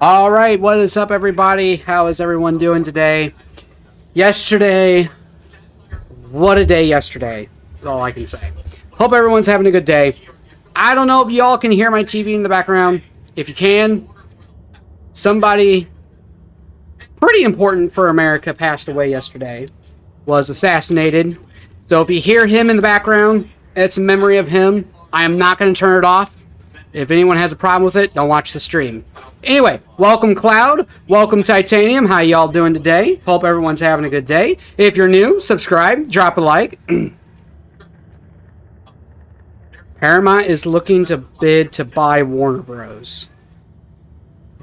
All right, what is up, everybody? How is everyone doing today? Yesterday, what a day yesterday. That's all I can say. Hope everyone's having a good day. I don't know if y'all can hear my TV in the background. If you can, somebody pretty important for America passed away yesterday, was assassinated. So if you hear him in the background, it's a memory of him. I am not going to turn it off. If anyone has a problem with it, don't watch the stream. Anyway, welcome Cloud, welcome Titanium. How y'all doing today? Hope everyone's having a good day. If you're new, subscribe, drop a like. Paramount is looking to bid to buy Warner Bros.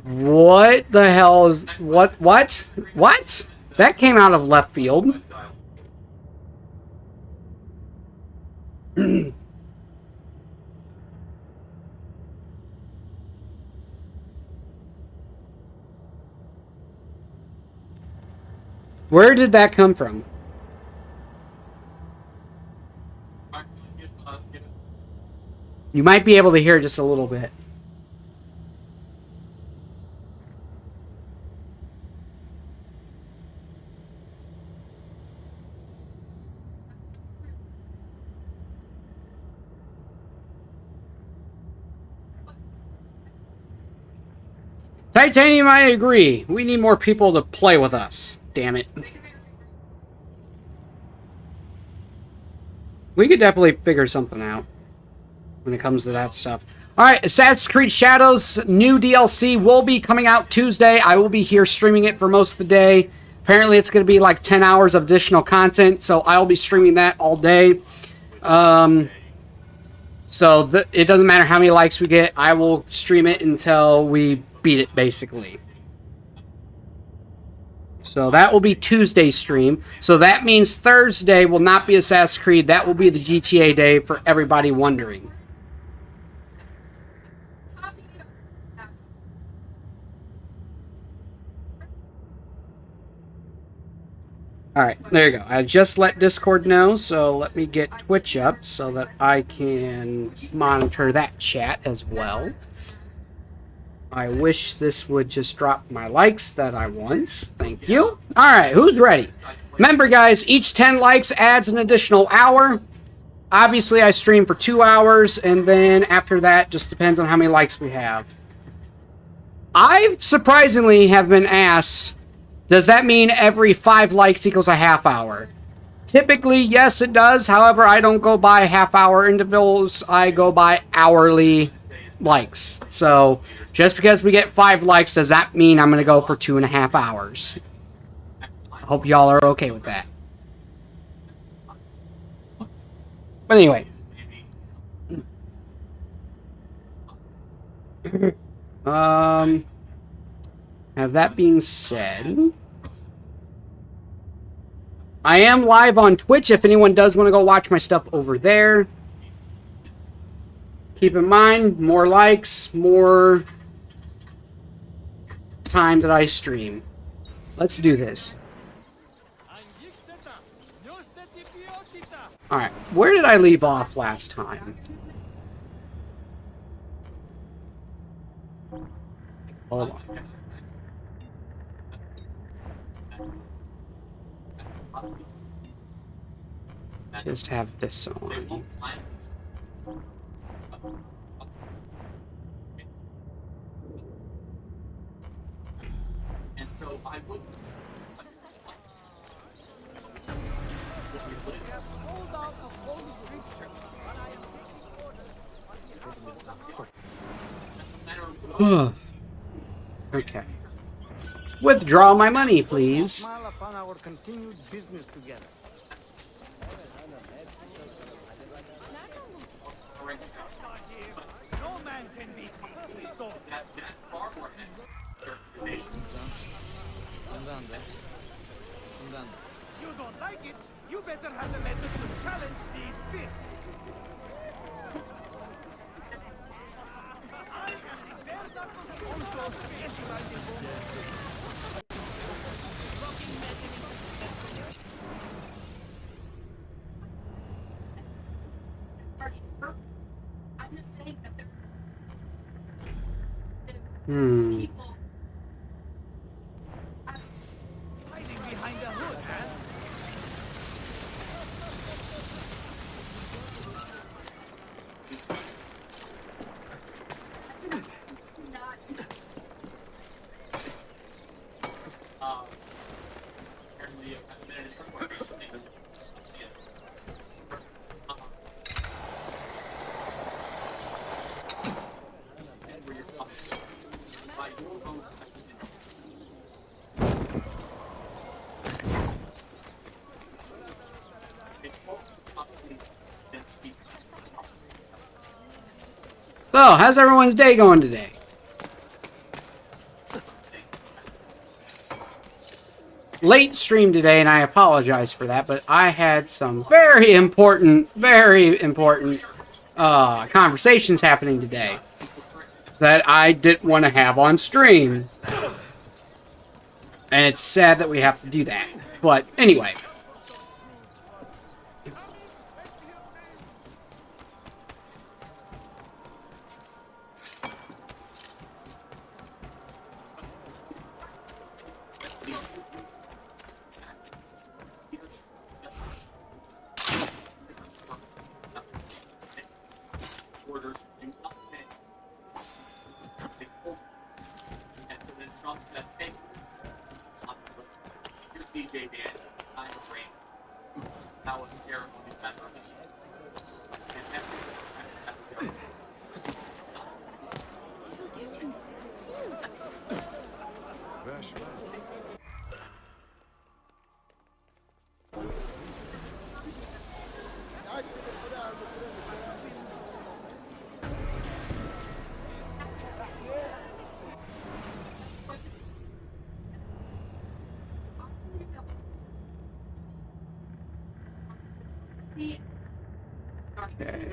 What the hell is... What? That came out of left field. Where did that come from? You might be able to hear just a little bit. Titanium, I agree. We need more people to play with us. Damn it. We could definitely figure something out when it comes to that stuff. Alright, Assassin's Creed Shadows new DLC will be coming out Tuesday. I will be here streaming it for most of the day. Apparently it's going to be like 10 hours of additional content, so I'll be streaming that all day. So it doesn't matter how many likes we get. I will stream it until we beat it, basically. So that will be Tuesday's stream. So that means Thursday will not be Assassin's Creed. That will be the GTA day for everybody wondering. Alright, there you go. I just let Discord know, so let me get Twitch up so that I can monitor that chat as well. I wish this would just drop my likes that I want. Thank you. Alright, who's ready? Remember, guys, each 10 likes adds an additional hour. Obviously, I stream for 2 hours, and then after that, just depends on how many likes we have. I, surprisingly, have been asked, does that mean every 5 likes equals a half hour? Typically, yes, it does. However, I don't go by half-hour intervals. I go by hourly likes. So, just because we get 5 likes, does that mean I'm going to go for 2.5 hours? I hope y'all are okay with that. But anyway. Now, that being said, I am live on Twitch if anyone does want to go watch my stuff over there. Keep in mind, more likes, more time that I stream. Let's do this. Alright, where did I leave off last time? Hold on. Just have this on. Okay. Withdraw my money, please. You don't like it? You better have the method to challenge these fists. I am the bear that was also specialized in So, how's everyone's day going today? Late stream today, and I apologize for that, but I had some very important conversations happening today that I didn't want to have on stream. And it's sad that we have to do that. But anyway. Okay.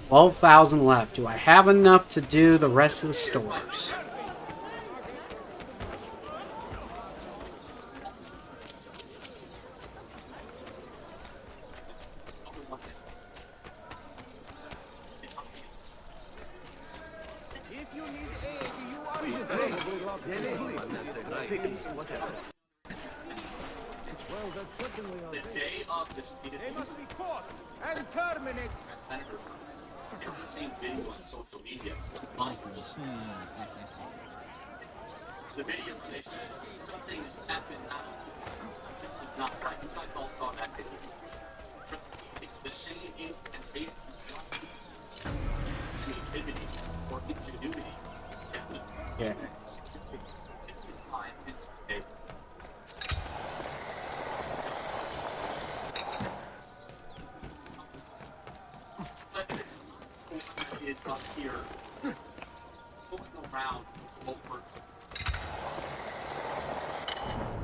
12,000 left. Do I have enough to do the rest of the stores? They must be caught and terminated. The same video on social media. The video where they said something happened. This is not right. You guys all saw that video. The same incantation, creativity, or ingenuity. Yeah. It's up here, going around over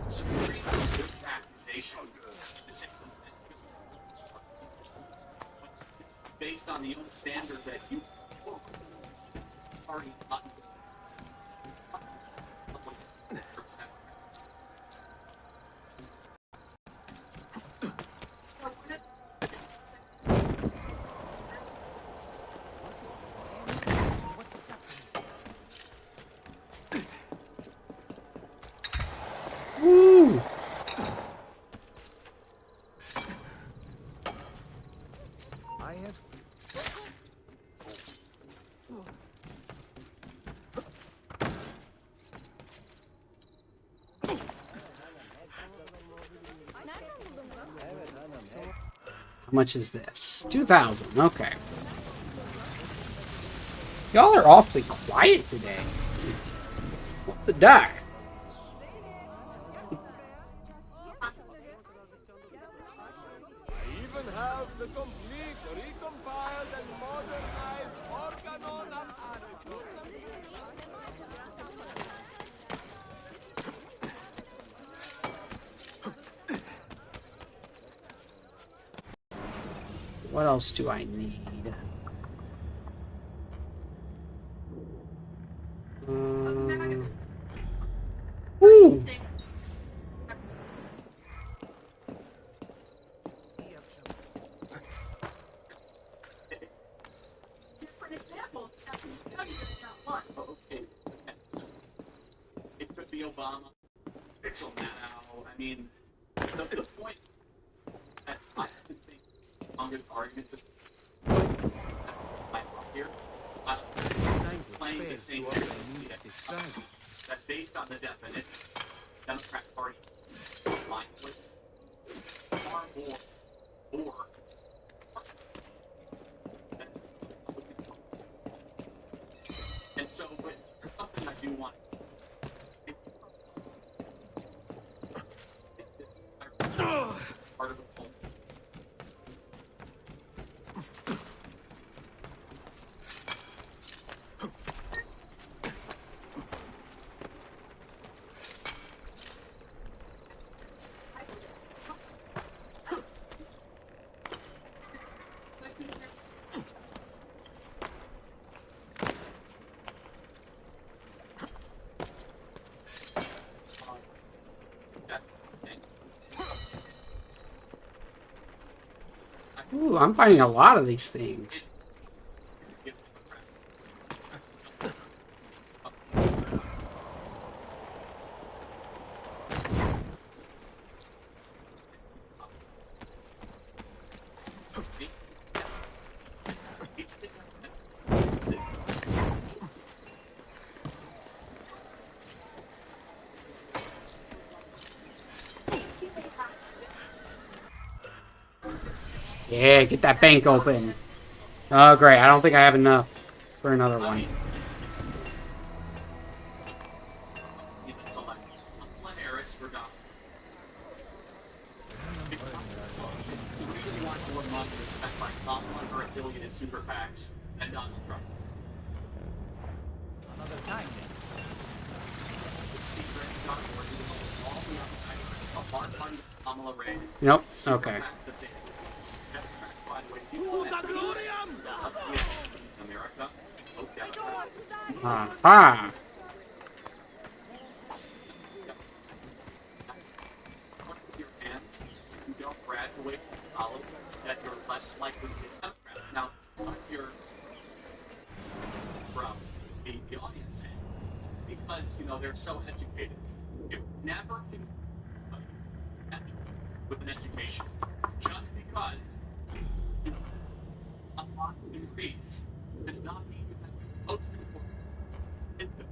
supreme accusation, based on the own standard that you already Woo! I have. How much is this? 2,000. Okay. Y'all are awfully quiet today. What the duck? Even have the complete, recompiled, and modernized organon apparatus. What else do I need? Woo! okay. It could be Obama. Mitchell now. I mean, the point that I think strongest argument to here, playing the same thing that based on the definition, Democrat Party aligns with far more and so, but something I do want Ooh, I'm finding a lot of these things. Yeah, get that bank open. Oh, great. I don't think I have enough for another one. Super packs and Donald Trump. Another time. Nope. Okay. Aha! Your hands, you don't graduate from college, that you're less likely to now, if you're from the audience end, because, you know, they're so educated. You never can with an education. Just because you a lot of degrees does not mean you have the most important wisdom.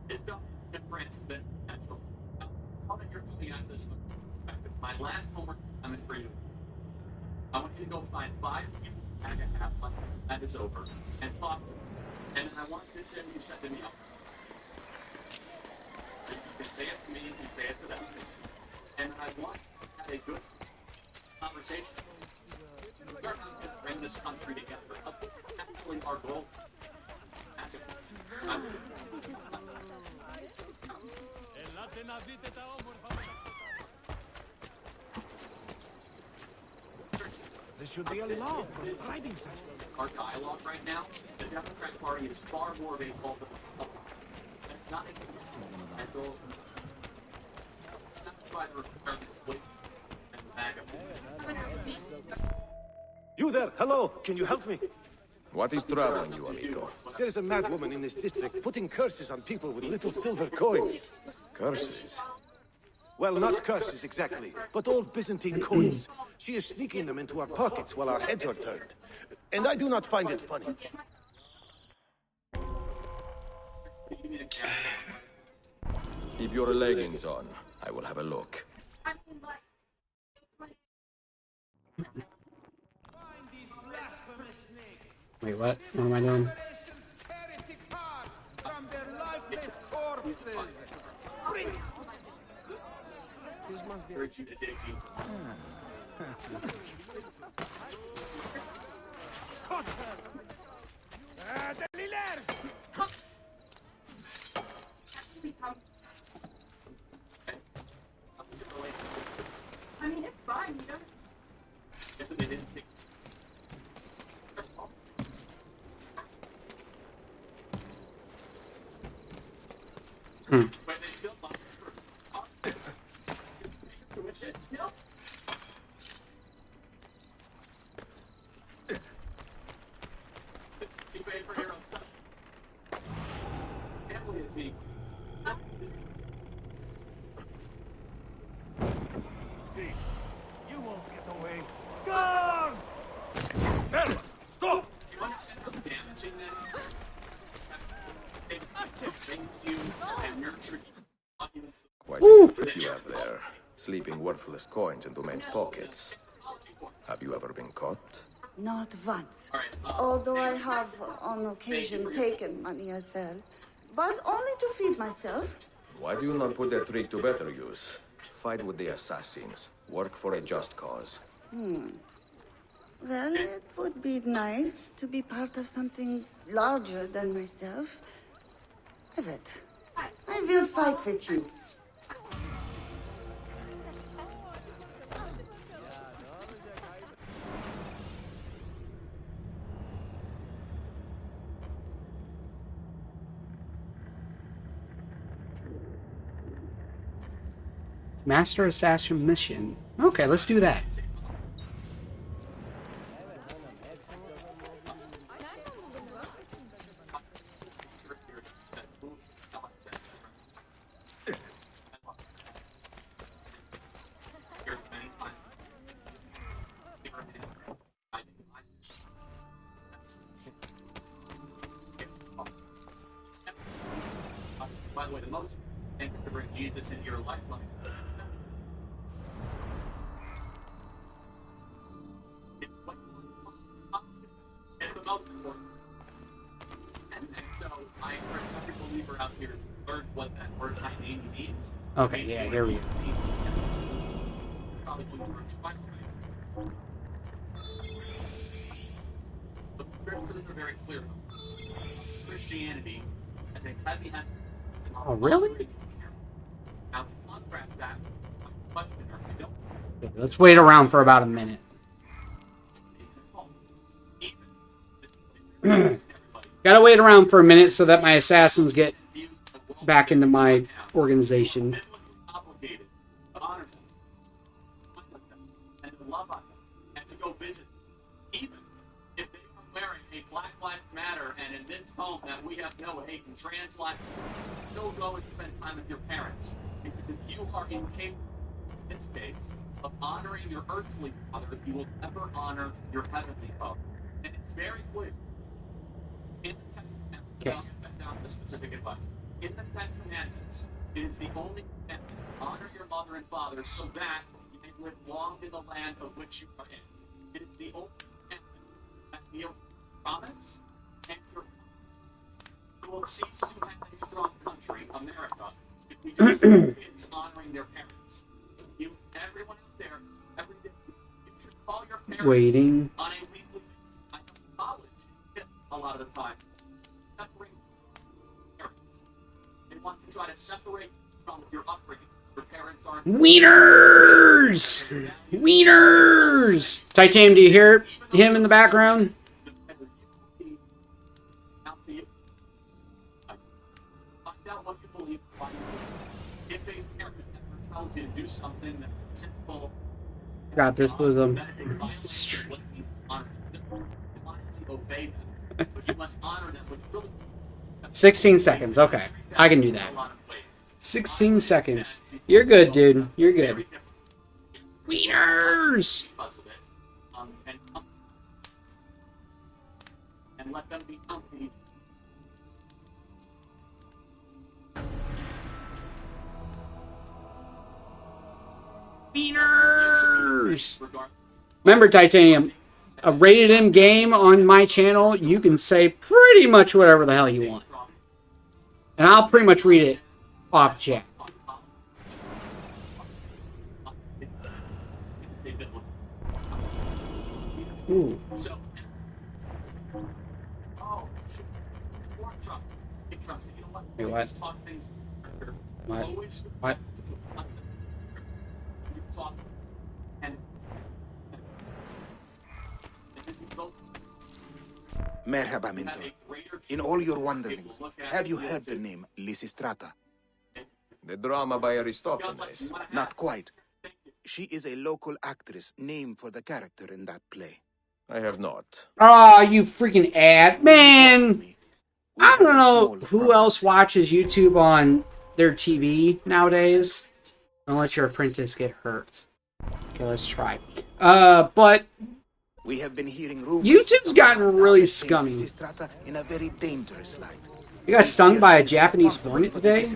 Wisdom is different than potential. Now that you're coming at this perspective, my last homework assignment for you. I want you to go find 5 people and a half like that is over and talk to them. And I want this in you said to me. You can say it to me, you can say it to them. And I want to have a good conversation. We're going to bring this country together. That's actually our goal. There should be a law prescribing that. Our dialogue right now, the Democrat Party is far more of a cult of the Republic. That's not a mental. That's why the Republicans wait and the bag of. You there, hello, can you help me? What is troubling you, amigo? There is a mad woman in this district putting curses on people with little silver coins. Curses? Well, not curses exactly, but old Byzantine coins. She is sneaking them into our pockets while our heads are turned. And I do not find it funny. Keep your leggings on. I will have a look. Wait, what? What am I doing? I mean, it's fine, you know. Guess what they didn't think. But they still thought no. You pay for your own stuff. Family is equal. You won't get away. Go! Stop! Do you understand how damaging that is? It brings you and nurture you. Quite a trick you have there. Sleeping worthless coins into men's pockets. Have you ever been caught? Not once. Although I have on occasion taken money as well. But only to feed myself. Why do you not put that trick to better use? Fight with the assassins. Work for a just cause. Well, it would be nice to be part of something larger than myself. Evet, I will fight with you. Master Assassin mission. Okay, let's do that. Jesus into your lifeline. It's the most important. And so I encourage every believer out here to learn what that word Titania means. Okay, yeah, here we go. Probably when we're explaining. The scriptures are very clear. Christianity has a heavy emphasis. Oh, really? Now, to contrast that, question, I don't Okay, let's wait around for about a minute. Gotta wait around for a minute so that my assassins get back into my organization. obligated to honor them, and to love on them, and to go visit them. Even if they are wearing a Black Lives Matter and in this home that we have no hate and trans life, still go and spend time with your parents. Because if you are incapable, in this case, of honoring your earthly father, you will never honor your heavenly father. And it's very clear. In the Ten Commandments, down to the specific advice. In the Ten Commandments, it is the only commandment to honor your mother and father so that you may live long in the land of which you are in. It is the only commandment that deals with promise and your you will cease to have a strong country, America, if we don't have kids honoring their parents. You, everyone out there, every day, you should call your parents Waiting. on a weekly basis. I know college, a lot of the time, separate parents. They want to try to separate from your upbringing. Your parents aren't. Wieners! Wieners! Titanium, do you hear him in the background? Find out what you believe. If a parent ever tells you to do something that's simple, God, this was obey them, but you must honor them, which really 16 seconds. Okay, I can do that. 16 seconds. You're good, dude. You're good. Wieners! And let them be healthy. Wieners! Remember, Titanium, a rated M game on my channel, you can say pretty much whatever the hell you want. And I'll pretty much read it off chat. Ooh. Wait, what? What? What? Merhaba, Mentor. In all your wanderings, have you heard the name Lysistrata? The drama by Aristophanes. Not quite. She is a local actress named for the character in that play. I have not. Oh, you freaking ad. Man! I don't know who else watches YouTube on their TV nowadays. Don't let your apprentice get hurt. Okay, let's try. But we have been hearing rumors. YouTube's gotten really scummy. Lysistrata in a very dangerous light. You got stung by a Japanese hornet today?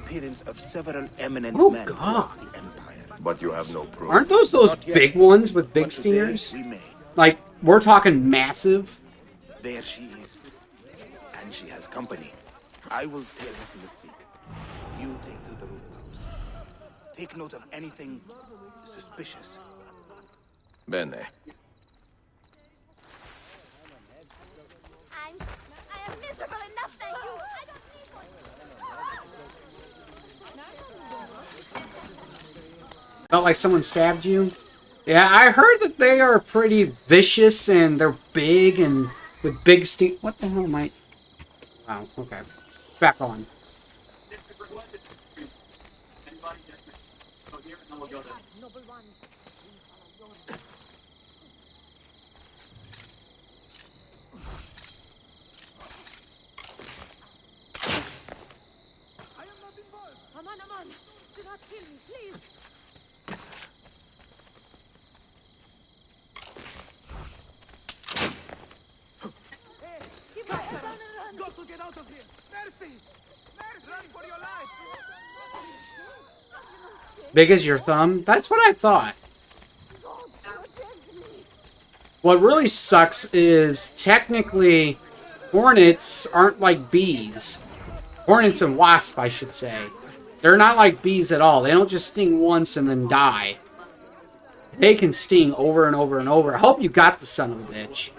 Of several eminent Oh men God! of the Empire. But you have no proof. Aren't those big ones with big stingers? Like, we're talking massive. There she is. And she has company. I will tell her to speak. You take to the rooftops. Take note of anything suspicious. Bene. I am miserable enough, thank you. I don't need one. Felt like someone stabbed you? Yeah, I heard that they are pretty vicious and they're big and with big sting. What the hell am I? Wow, okay. Back on. Aman, do not kill me, please. Keep quiet, run. Got to get out of here! Mercy! Mercy! Run for your lives! Big as your thumb? That's what I thought. What really sucks is technically hornets aren't like bees. Hornets and wasps, I should say. They're not like bees at all. They don't just sting once and then die. They can sting over and over and over. I hope you got the son of a bitch.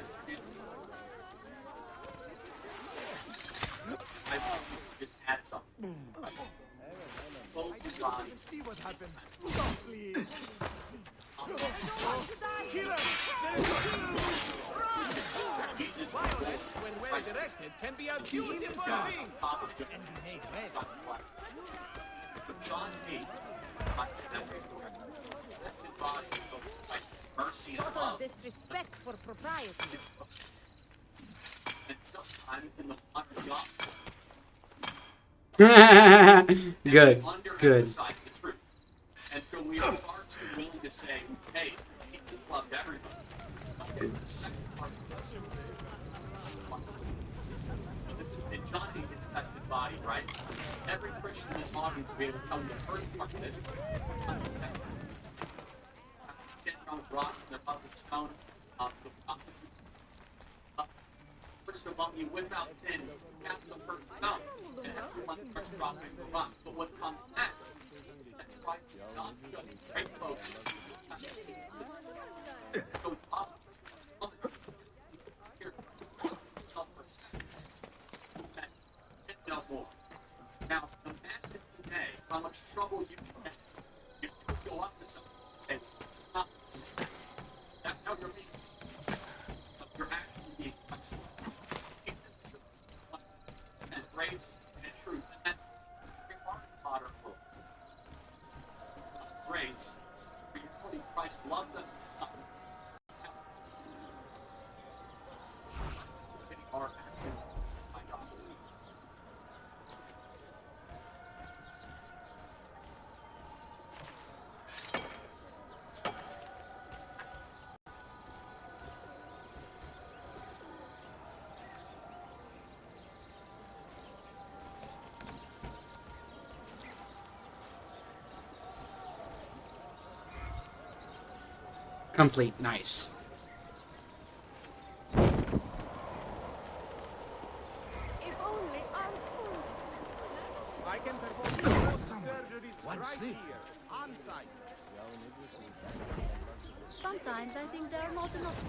When well directed, can be a beautiful thing. Mercy and Total love. disrespect for propriety. And sometimes in the modern gospel, Good. Good. underemphasize the truth. And so we are far too willing to say, hey, Jesus loved everybody. Okay, the second part of the question. And John hates his tested body, right? Every Christian in this audience will be able to tell you the first part of this. Standing on rocks and above the stone, the prostitute. First of all, you without sin, cast the first stone, and everyone first drop in the rock. But what comes next? That's right, John just great folks. Goes up, no more. Now, imagine today how much trouble you get if you go up to someone and stop. That's how you're being. You're actually being flexible. And grace and truth. And modern world. Grace, reality, Christ loves us. Our actions by God. Complete. Nice. If only our food. I can perform most surgeries right sleep. here, on site. Sometimes I think there are not enough.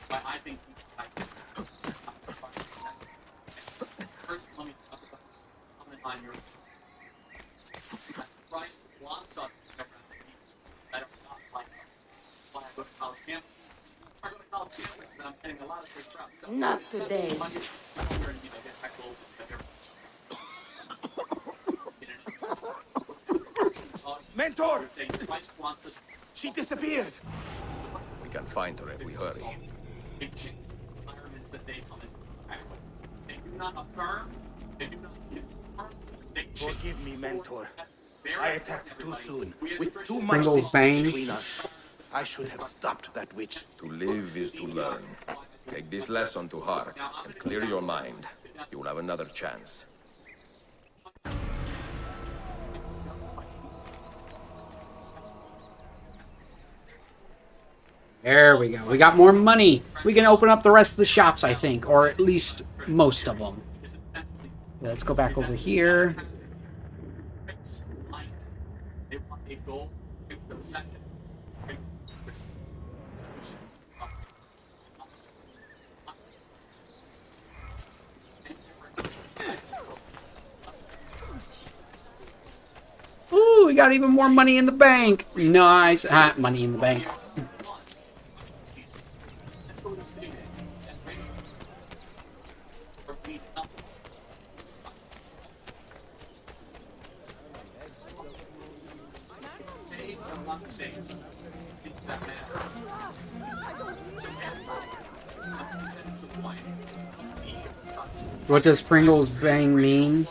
But I think first, let me talk about comment on your Christ wants us to that are not like us. Why I go to college campus. I go to college campus and I'm getting a lot of free crowds. So Not today. Mentor! Christ wants us She disappeared! We can find her if we hurry. environments that they come into contact with. They do not affirm, they do not confirm, they change. Forgive me, Mentor. Very I attacked too everybody. soon, We as with Christians too much Pringles distance bang. between us. I should have stopped that witch. To live is to learn. Take this lesson to heart and clear your mind. You'll have another chance. There we go. We got more money. We can open up the rest of the shops, I think, or at least most of them. Let's go back over here. They want a goal, it's the second. Ooh, we got even more money in the bank. Nice. Ah, money in the bank. What does Pringles Bang mean?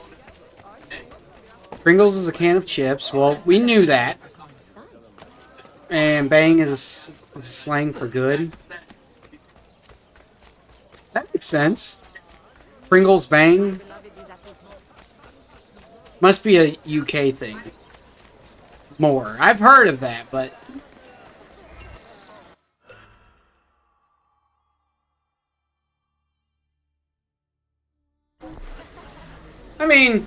Pringles is a can of chips. Well, we knew that. And bang is a slang for good. sense. Pringles Bang. Beloved is at his home. Must be a UK thing. More. I've heard of that, but... I mean...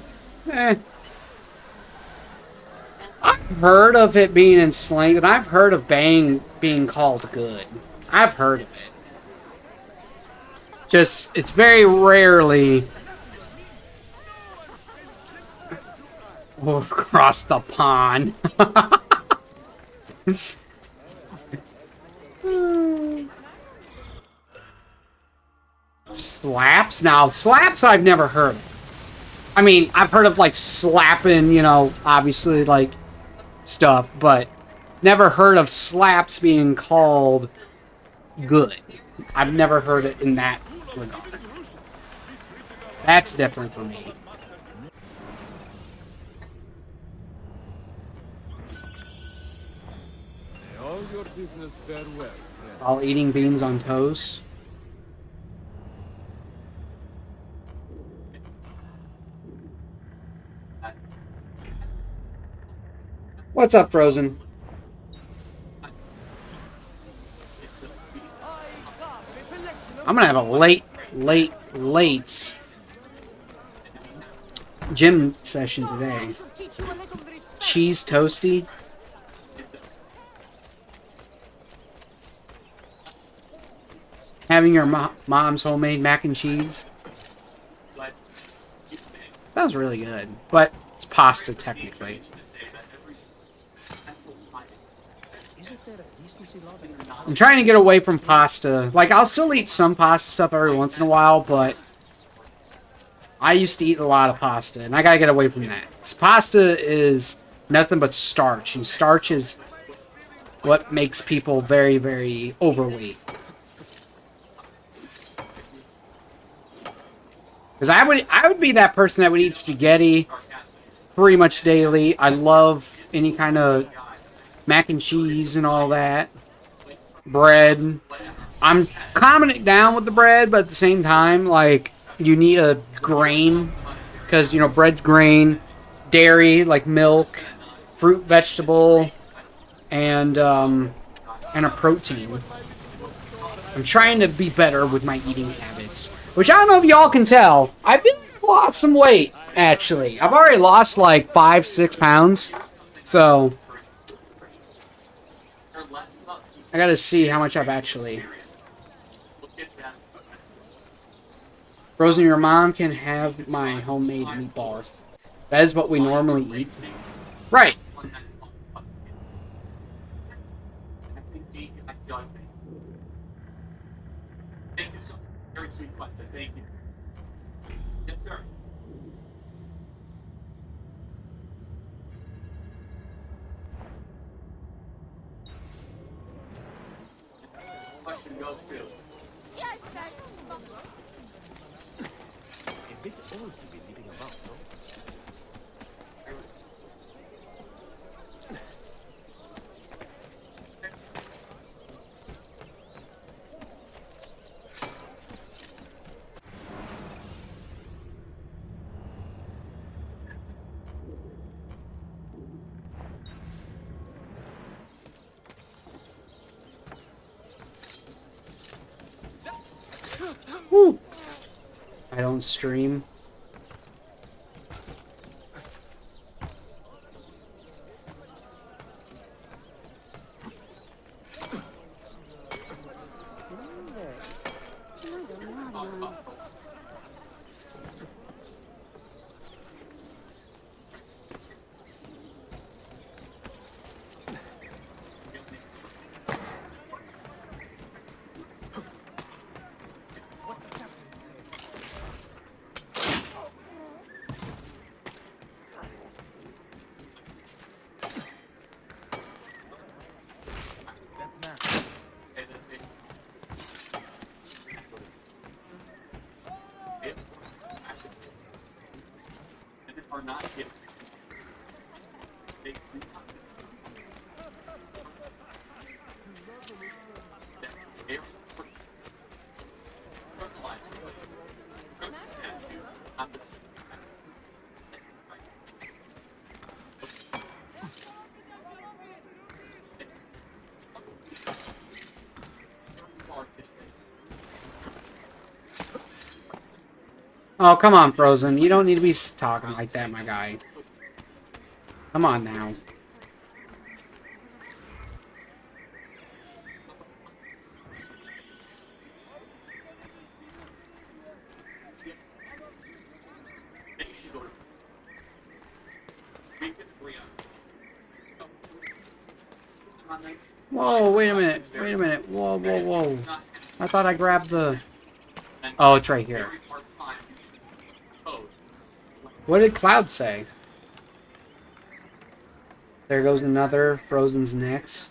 I've heard of it being in slang, and I've heard of Bang being called good. I've heard of it. Just, it's very rarely... across the pond. Slaps? Now, slaps I've never heard of. I mean, I've heard of, like, slapping, you know, obviously, like, stuff, but never heard of slaps being called good. I've never heard it in that regard. That's different for me. All your business farewell, friend. While eating beans on toast. What's up, Frozen? I'm gonna have a late gym session today. Should teach you a little respect. Cheese toasty. Having your mom's homemade mac and cheese. Sounds really good, but it's pasta technically. I'm trying to get away from pasta. Like, I'll still eat some pasta stuff every once in a while, but I used to eat a lot of pasta, and I gotta get away from that. 'Cause pasta is nothing but starch, and starch is what makes people very, very overweight. Because I would be that person that would eat spaghetti pretty much daily. I love any kind of mac and cheese and all that. Bread. I'm calming it down with the bread, but at the same time, like, you need a grain. Because, you know, bread's grain, dairy, like milk, fruit, vegetable, and a protein. I'm trying to be better with my eating habits. Which I don't know if y'all can tell. I've lost some weight, actually. I've already lost like 5-6 pounds. So I gotta see how much I've actually. Frozen, your mom can have my homemade meatballs. That is what we normally eat. Right. Very sweet question. Thank you. Yes, sir. Question goes to. A bit old to be leaving about, no? Woo. I don't stream. Are not given. They do not. That they are fertilized. Oh, come on, Frozen. You don't need to be talking like that, my guy. Come on now. Whoa, wait a minute. Wait a minute. Whoa, whoa, whoa. I thought I grabbed the... Oh, it's right here. What did Cloud say? There goes another. Frozen's next.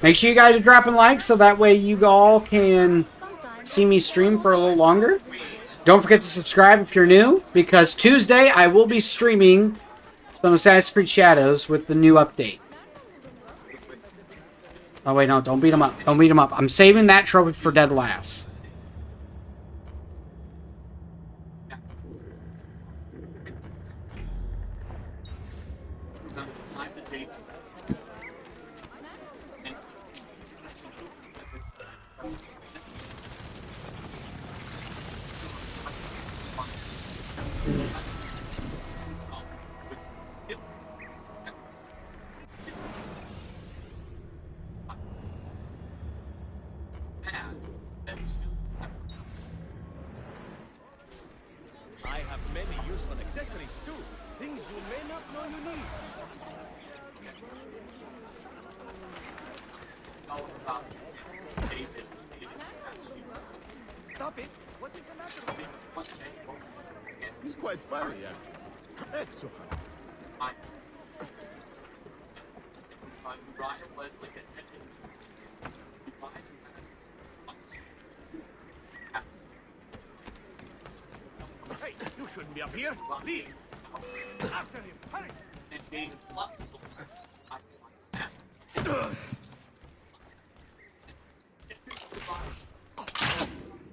Make sure you guys are dropping likes so that way you all can see me stream for a little longer. Don't forget to subscribe if you're new, because Tuesday I will be streaming some Assassin's Creed Shadows with the new update. Oh wait, no, don't beat him up. Don't beat him up. I'm saving that trophy for dead last. I have many useful accessories too. Things you may not know you need. Stop it! What is the matter with him? He's quite funny, yeah. Excellent. Hey, you shouldn't be up here. Leave. After him. Hurry.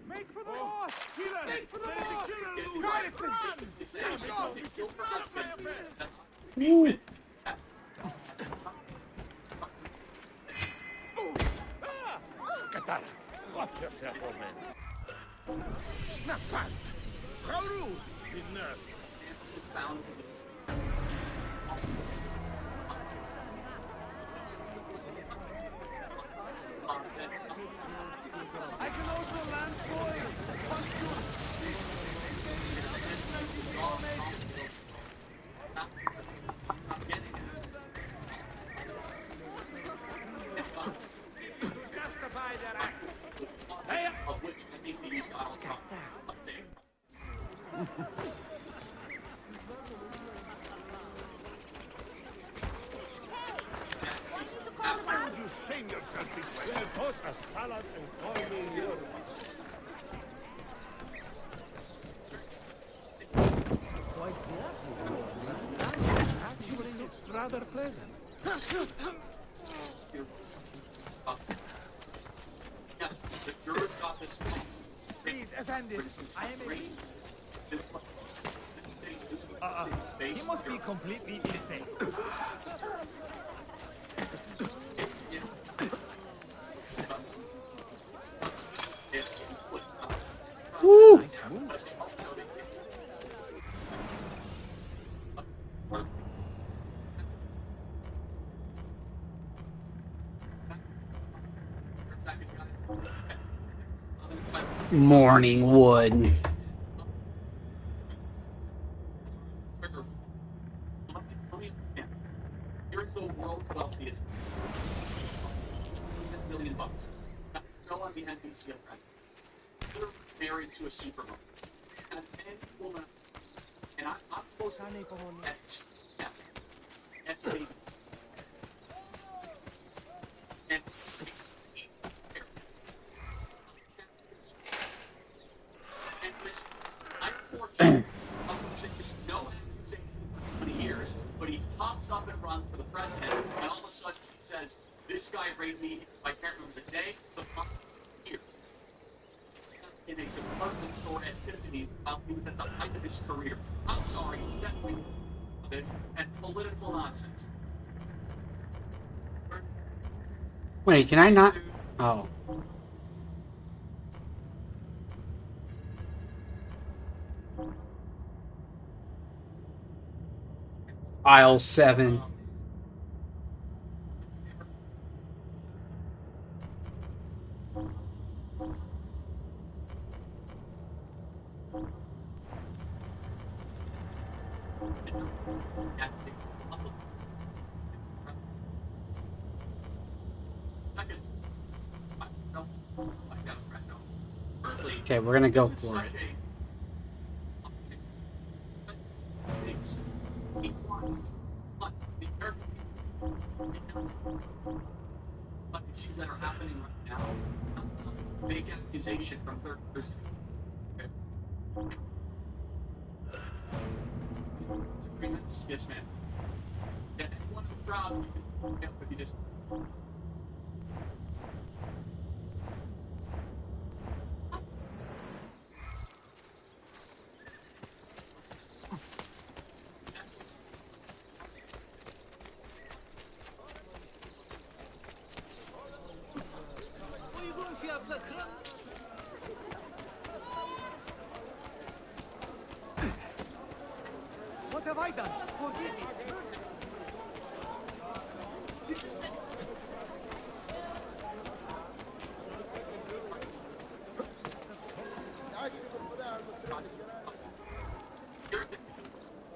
Make for the boss! Killer! Make for the boss! Got it! Run! Let's go! This is not my affair! Woo. Katara, watch yourself, old man. Not bad. How rude! The nerve. I can also land foils. Justify their act. Hey, why would you shame yourself this way? Toss a salad and call me your quite lovely. Actually looks rather pleasant. Please, Effendi. I am a priest. He must be completely insane. Woo. Nice moves. Morning wood. Here's the world's wealthiest. $1 billion. is different. They're married to a supermarket. And any woman, and I'm supposed to at baby. And listen, I'm fortunate. There's no accusation for 20 years, but he pops up and runs for the president, and all of a sudden he says, "This guy raped me. I can't remember the day, but I'm here." In a department store at Tiffany's while he was at the height of his career. I'm sorry, definitely of it, and political nonsense. Wait, can I not? Oh. Aisle 7. Okay, we're gonna go for it. Issues that are happening right now, not some big accusation from third person. Disagreements? Yes, ma'am. Yeah, anyone in the crowd, we can help if you just. What have I done? Forgive me. Here's the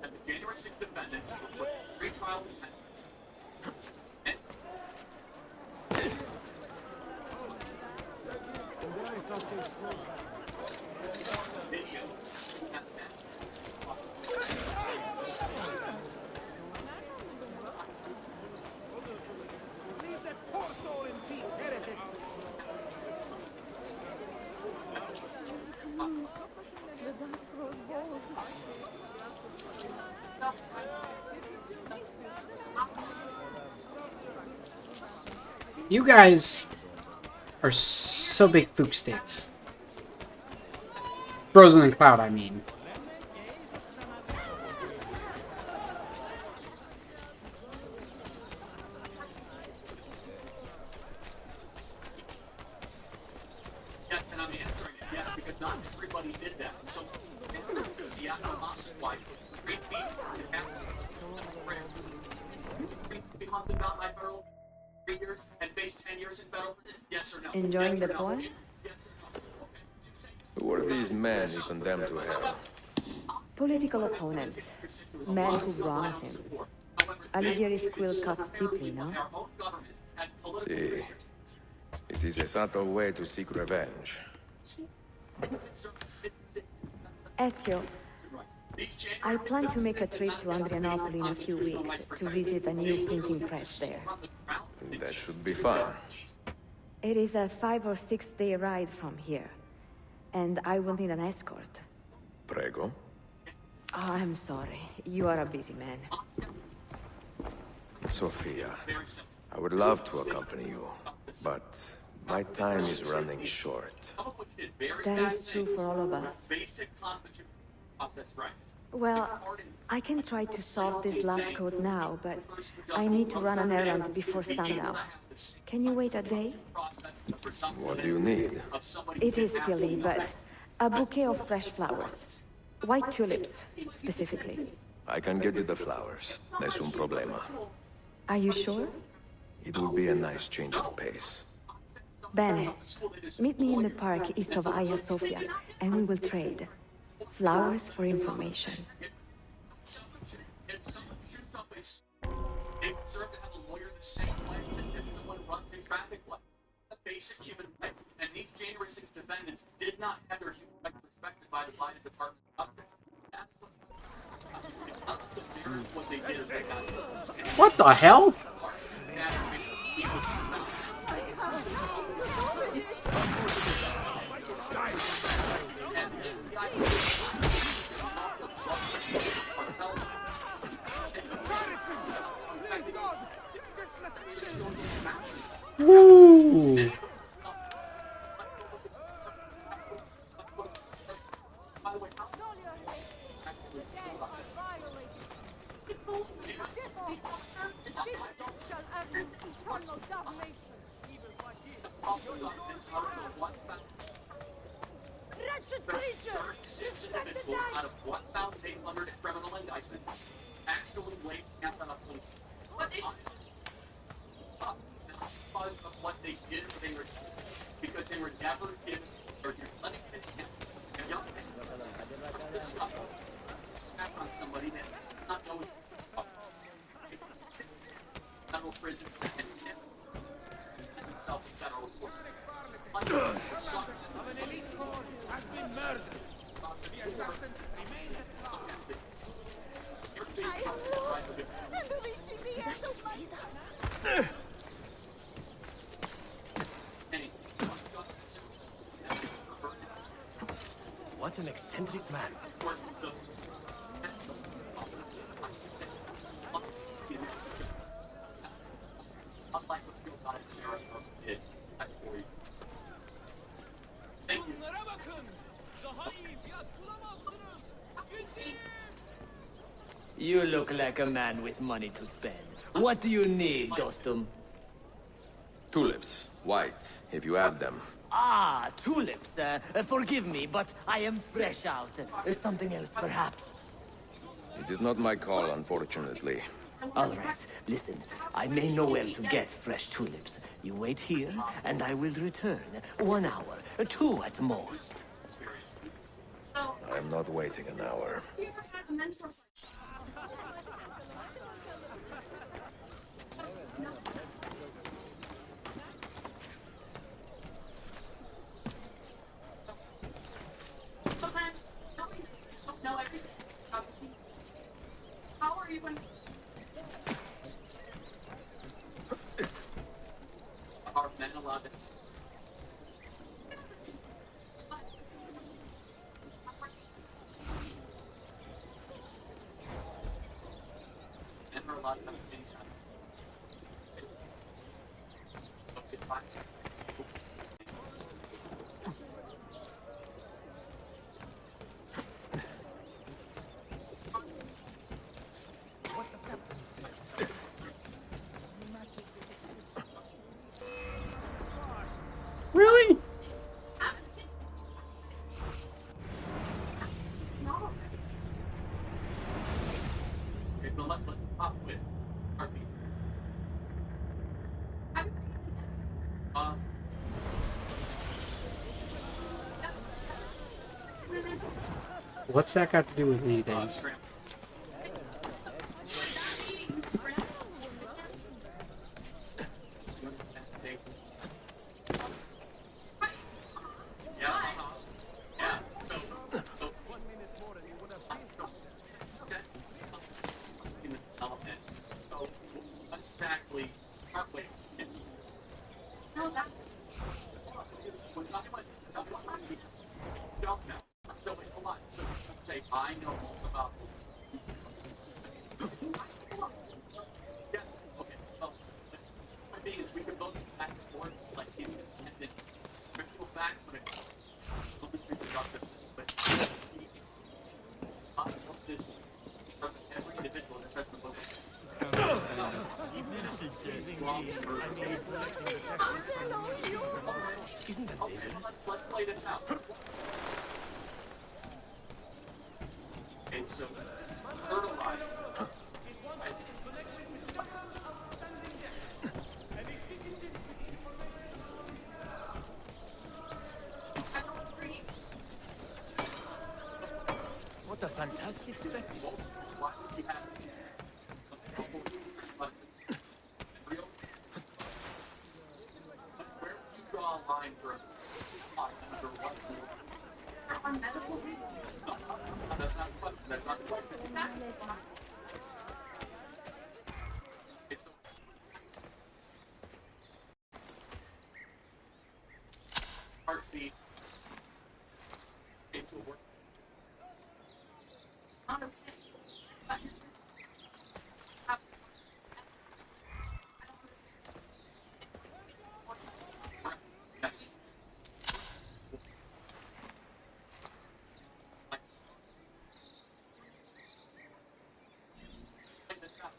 and the January 6th defendants were pre-trial detention. You guys are so big fook sticks. Frozen in Cloud, I mean. Yes, and I'm answering it yes, because not everybody did that. So, Seattle Moss wife, 3 feet and half be haunted about my federal 3 years and face 10 years in federal prison? Yes or no? Enjoying Yes the or no? poem? Yes or no? Okay. Who are these men he condemned to hell? Political opponents. Men who wronged him. Alighieri's quill cuts deeply, no? See, it is a subtle way to seek revenge. Ezio, I plan to make a trip to Andrianople in a few weeks to visit a new printing press there. That should be fun. It is a 5 or 6 day ride from here, and I will need an escort. Prego. Oh, I'm sorry. You are a busy man. Sophia, I would love to accompany you, but my time is running short. That is true for all of us. Well, I can try to solve this last code now, but I need to run an errand before sundown. Can you wait a day? What do you need? It is silly, but a bouquet of fresh flowers. White tulips, specifically. I can get you the flowers. Nessun problema. Are you sure? It will be a nice change of pace. Bene. Meet me in the park east of Hagia Sophia, and we will trade. Flowers for information. If someone shoots up they deserve to have a lawyer the same way that if someone runs a traffic light. A basic human right. And these January 6th defendants did not have their human rights respected by the Biden Department of Justice. That's what they did. They got What the hell? Woo! Six individuals out of 1,800 criminal indictments actually laid hands on a police. Because of what they did, they were because they were never given or you're letting it a young man this stuff back on somebody that not knows federal prison and himself in federal court. An elite corps has been murdered. The assassin remains at large. I am lost and reaching the end of my... What an eccentric man. You look like a man with money to spend. What do you need, Dostum? Tulips, white, if you have them. Ah, tulips. Forgive me, but I am fresh out. Something else, perhaps? It is not my call, unfortunately. All right, listen. I may know where to get fresh tulips. You wait here, and I will return. 1 hour, 2 at most. I am not waiting an hour. How are you going? Are men allowed to? Men are allowed to have anytime. Okay, fine. Really? Okay, but let's pop with our people. What's that got to do with anything? Scram. I know all about yes, okay. Well, my thing is we could both back and forth like independent ritual facts when it comes to the reproductive system. But I want this from every individual that says the book. Isn't that dangerous? Let's play this out. Okay, so fertilize. What a fantastic spectacle. Why would you have real? Where would you draw a line for That's not the question. That's not the question. It's the heartbeat into a work. Yes. This up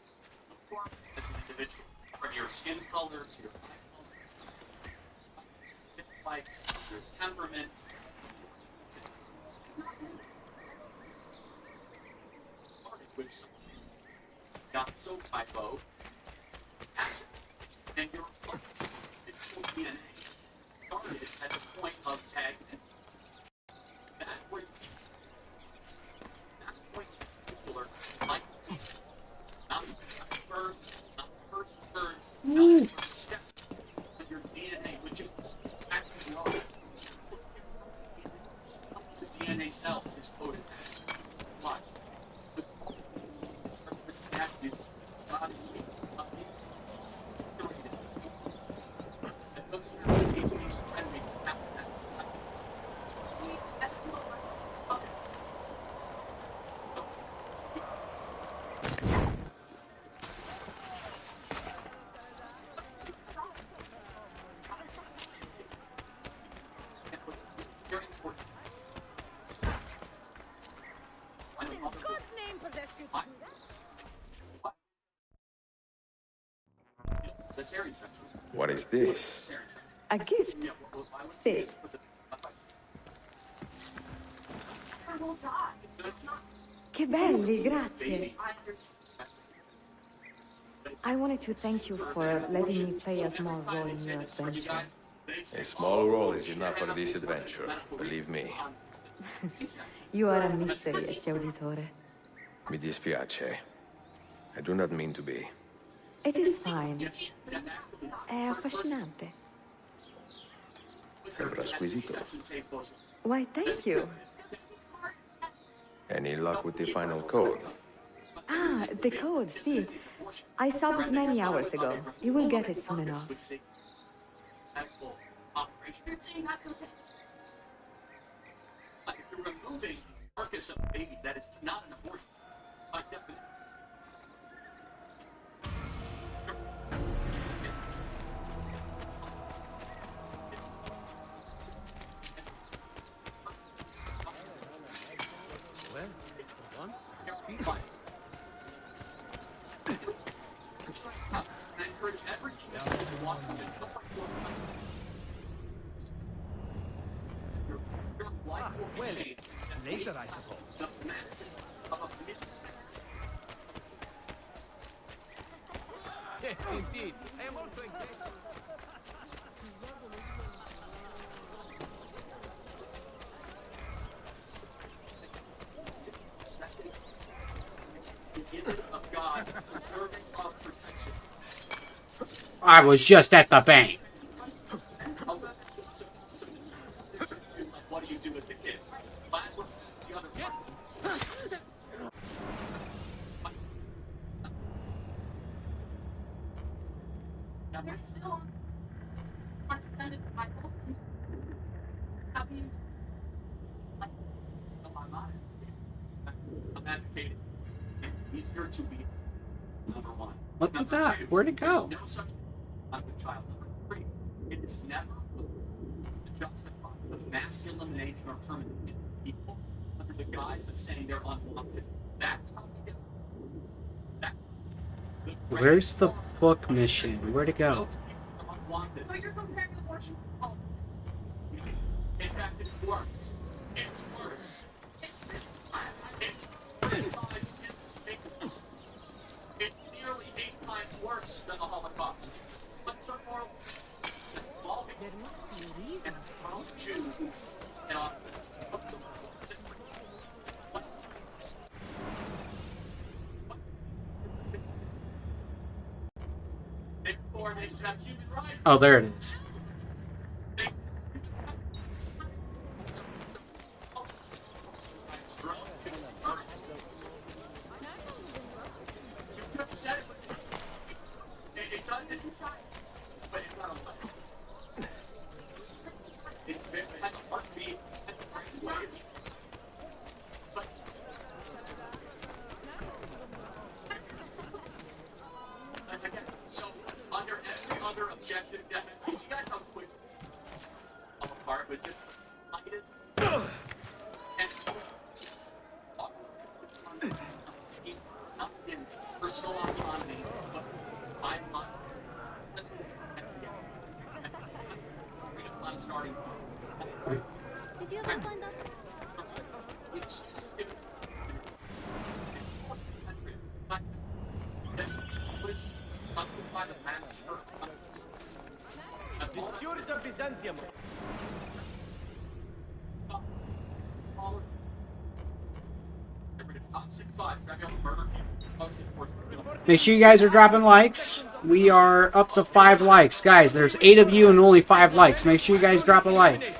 as an individual, from your skin color to your eye color, dislikes, your temperament. Started with not so typo, acid, and your DNA started at the point of agony. That point particular, like not the first words, not the first step of your DNA, which is actually wrong. The DNA cells is coded as what? The purpose attributes body that doesn't have to be 10 weeks after that. Cesarean section. What is this? A gift. See. Che belli, grazie. I wanted to thank you for letting me play a small role in your adventure. A small role is enough for this adventure, believe me. You are a mystery, Ecce Auditore. Mi dispiace. I do not mean to be. It is fine. È affascinante. Sembra squisito. Why, thank you. Any luck with the final code? Ah, the code, see. I solved it many hours ago. You will get it soon enough. Like if you're removing the carcass of a baby, that is not an abortion. By definition. Well, for once, I'm speaking. I encourage every child to walk into your life will Well, change. later, I suppose. The masses of a mission. Yes, indeed. I am also excited. The image of God, preserving of protection. I was just at the bank. What do you do with the kid? Let's ask the other part. They're still undefended by both. How do you? I'm advocating. It's easier to be number one. Look at that. Where'd it go? No such as the child number 3. It is never justified with mass elimination or termination of people under the guise of saying they're unwanted. That's how we get that. Where's the book mission? Where'd it go? Those people are unwanted. So you're comparing abortion? Oh, In fact, it's worse. It's worse. It's nearly 8 times worse than the Holocaust. But the more there must be a reason. and how Jew and therefore they just have human rights. Oh, there it is. was just the lightest and nothing personal autonomy, but I love this on starting point. Did you ever find out? It's just by the master. Cures of Byzantium. Smaller. 6'5", grab your murder. Make sure you guys are dropping likes. We are up to 5 likes. Guys, there's 8 of you and only 5 likes. Make sure you guys drop a like.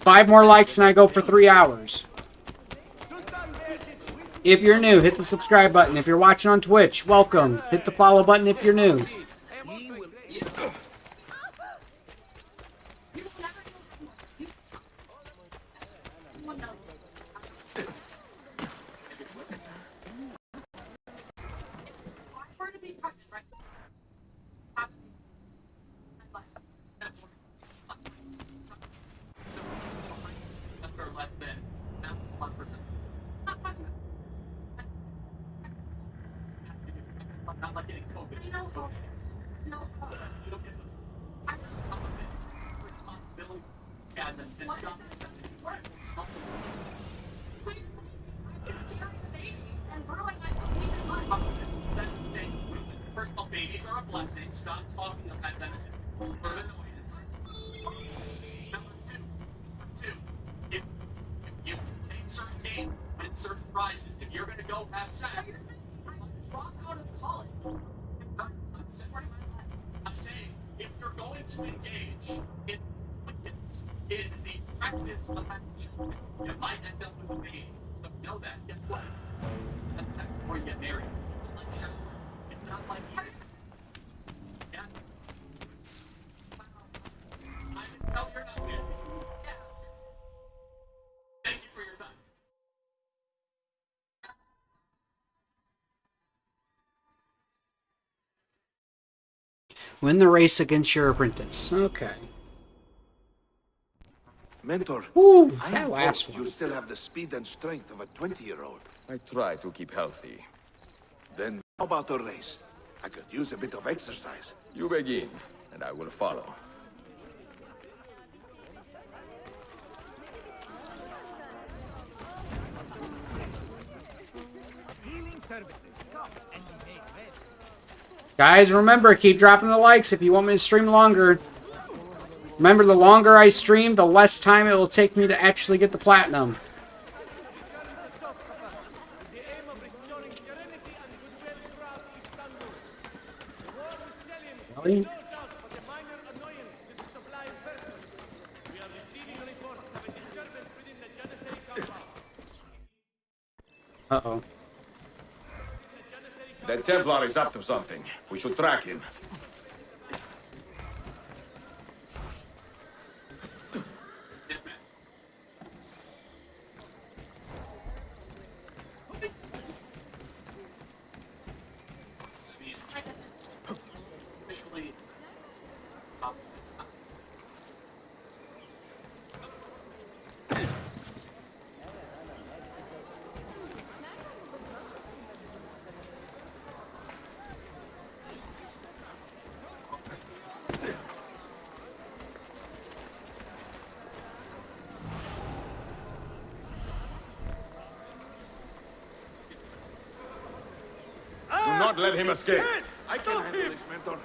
5 more likes and I go for 3 hours. If you're new, hit the subscribe button. If you're watching on Twitch, welcome. Hit the follow button if you're new. Not like getting COVID. Responsibility as a First of all, babies are a blessing. Stop talking about them as annoyance. Number two, if you play certain games and certain prizes, if you're gonna go have sex, drop out of college. I'm saying, if you're going to engage in the practice of having children, you might end up with a baby. So know that. Guess what? That's before you get married. It's not like yeah. I can tell you're not married. Yeah. Thank you for your time. Win the race against your apprentice. Okay. Mentor, Ooh, I that am last told one. you still have the speed and strength of a 20-year-old. I try to keep healthy. Then how about a race? I could use a bit of exercise. You begin, and I will follow. Healing services. Come and be made ready. Guys, remember, keep dropping the likes if you want me to stream longer. Remember, the longer I stream, the less time it will take me to actually get the platinum. The aim of restoring serenity and goodwill throughout Istanbul. The war with Selim Really? is no doubt but a minor annoyance to the sublime person. We are receiving reports of a disturbance within the Janissary compound. Uh-oh. The Templar is up to something. We should track him. Yes, ma'am. Officially, Do not let him escape. I can handle this, Mentor.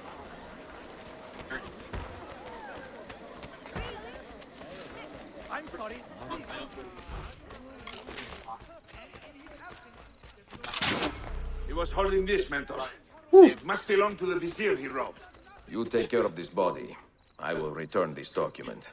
I'm sorry. He was holding this, Mentor. It must belong to the vizier he robbed. You take care of this body. I will return this document.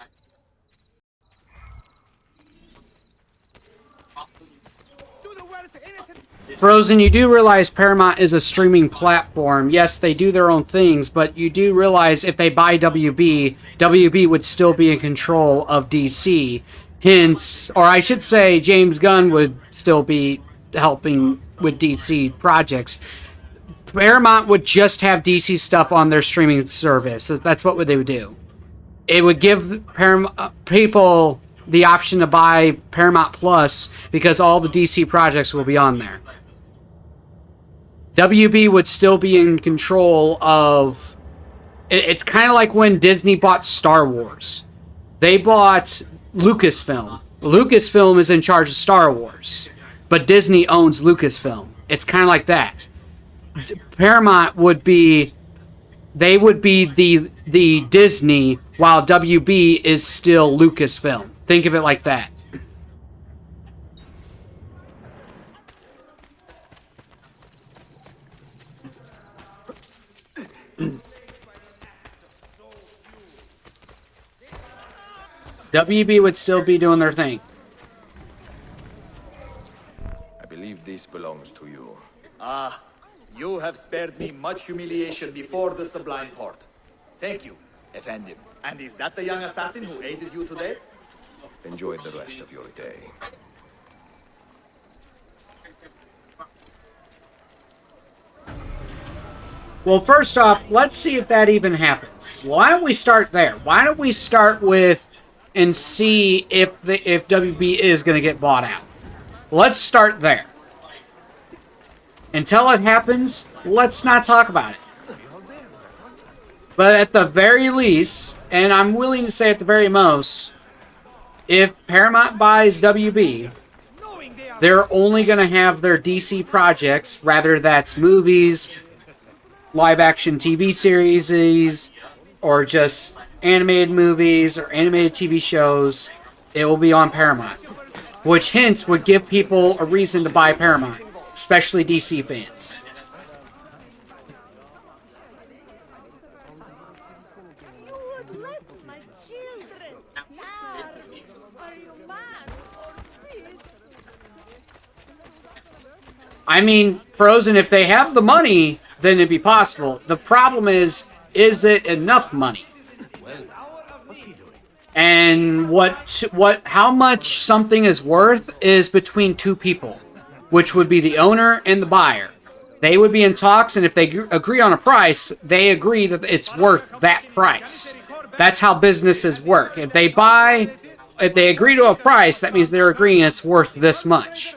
Frozen, you do realize Paramount is a streaming platform. Yes, they do their own things, but you do realize if they buy WB, WB would still be in control of DC. Hence, or I should say, James Gunn would still be helping with DC projects. Paramount would just have DC stuff on their streaming service. That's what they would do. it would give people the option to buy Paramount Plus because all the DC projects will be on there. WB would still be in control of... It's kind of like when Disney bought Star Wars. They bought Lucasfilm. Lucasfilm is in charge of Star Wars, but Disney owns Lucasfilm. It's kind of like that. Paramount would be... They would be the Disney, while WB is still Lucasfilm. Think of it like that. WB would still be doing their thing. I believe this belongs to you. Ah, you have spared me much humiliation before the Sublime Port. Thank you, Effendim. And is that the young assassin who aided you today? Enjoy the rest of your day. Well, first off, let's see if that even happens. Why don't we start there? Why don't we start with and see if WB is going to get bought out? Let's start there. Until it happens, let's not talk about it. But at the very least, and I'm willing to say at the very most, if Paramount buys WB, they're only going to have their DC projects, rather that's movies, live-action TV series, or just animated movies or animated TV shows. It will be on Paramount, which hence would give people a reason to buy Paramount, especially DC fans. I mean, Frozen, if they have the money, then it'd be possible. The problem is it enough money? And how much something is worth is between two people, which would be the owner and the buyer. They would be in talks, and if they agree on a price, they agree that it's worth that price. That's how businesses work. If they agree to a price, that means they're agreeing it's worth this much.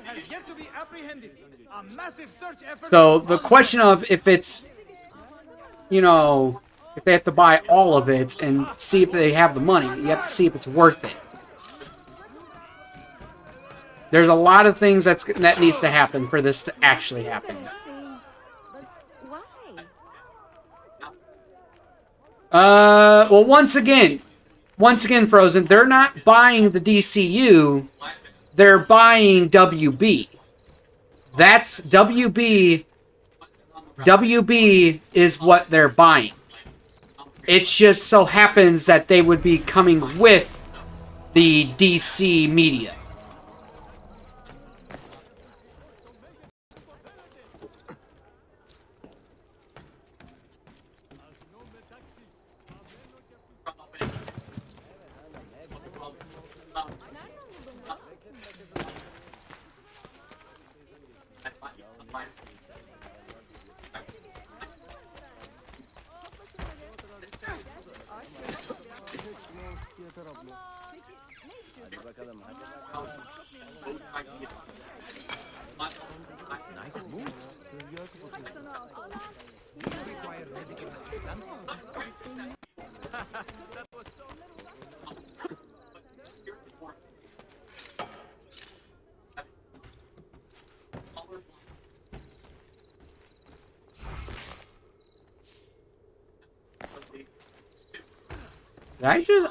So the question of if it's, if they have to buy all of it and see if they have the money, you have to see if it's worth it. There's a lot of things that needs to happen for this to actually happen. Well, once again, Frozen, they're not buying the DCU, they're buying WB. That's WB. WB is what they're buying. It just so happens that they would be coming with the DC media.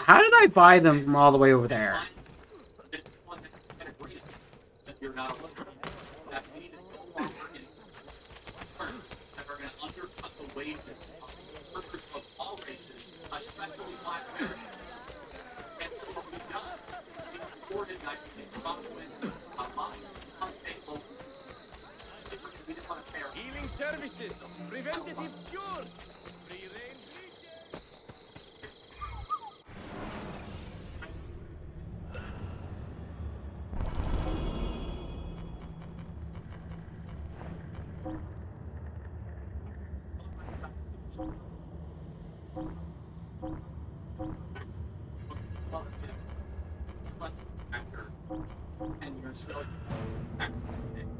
How did I buy them from all the way over there? Healing services, preventative cures, free range.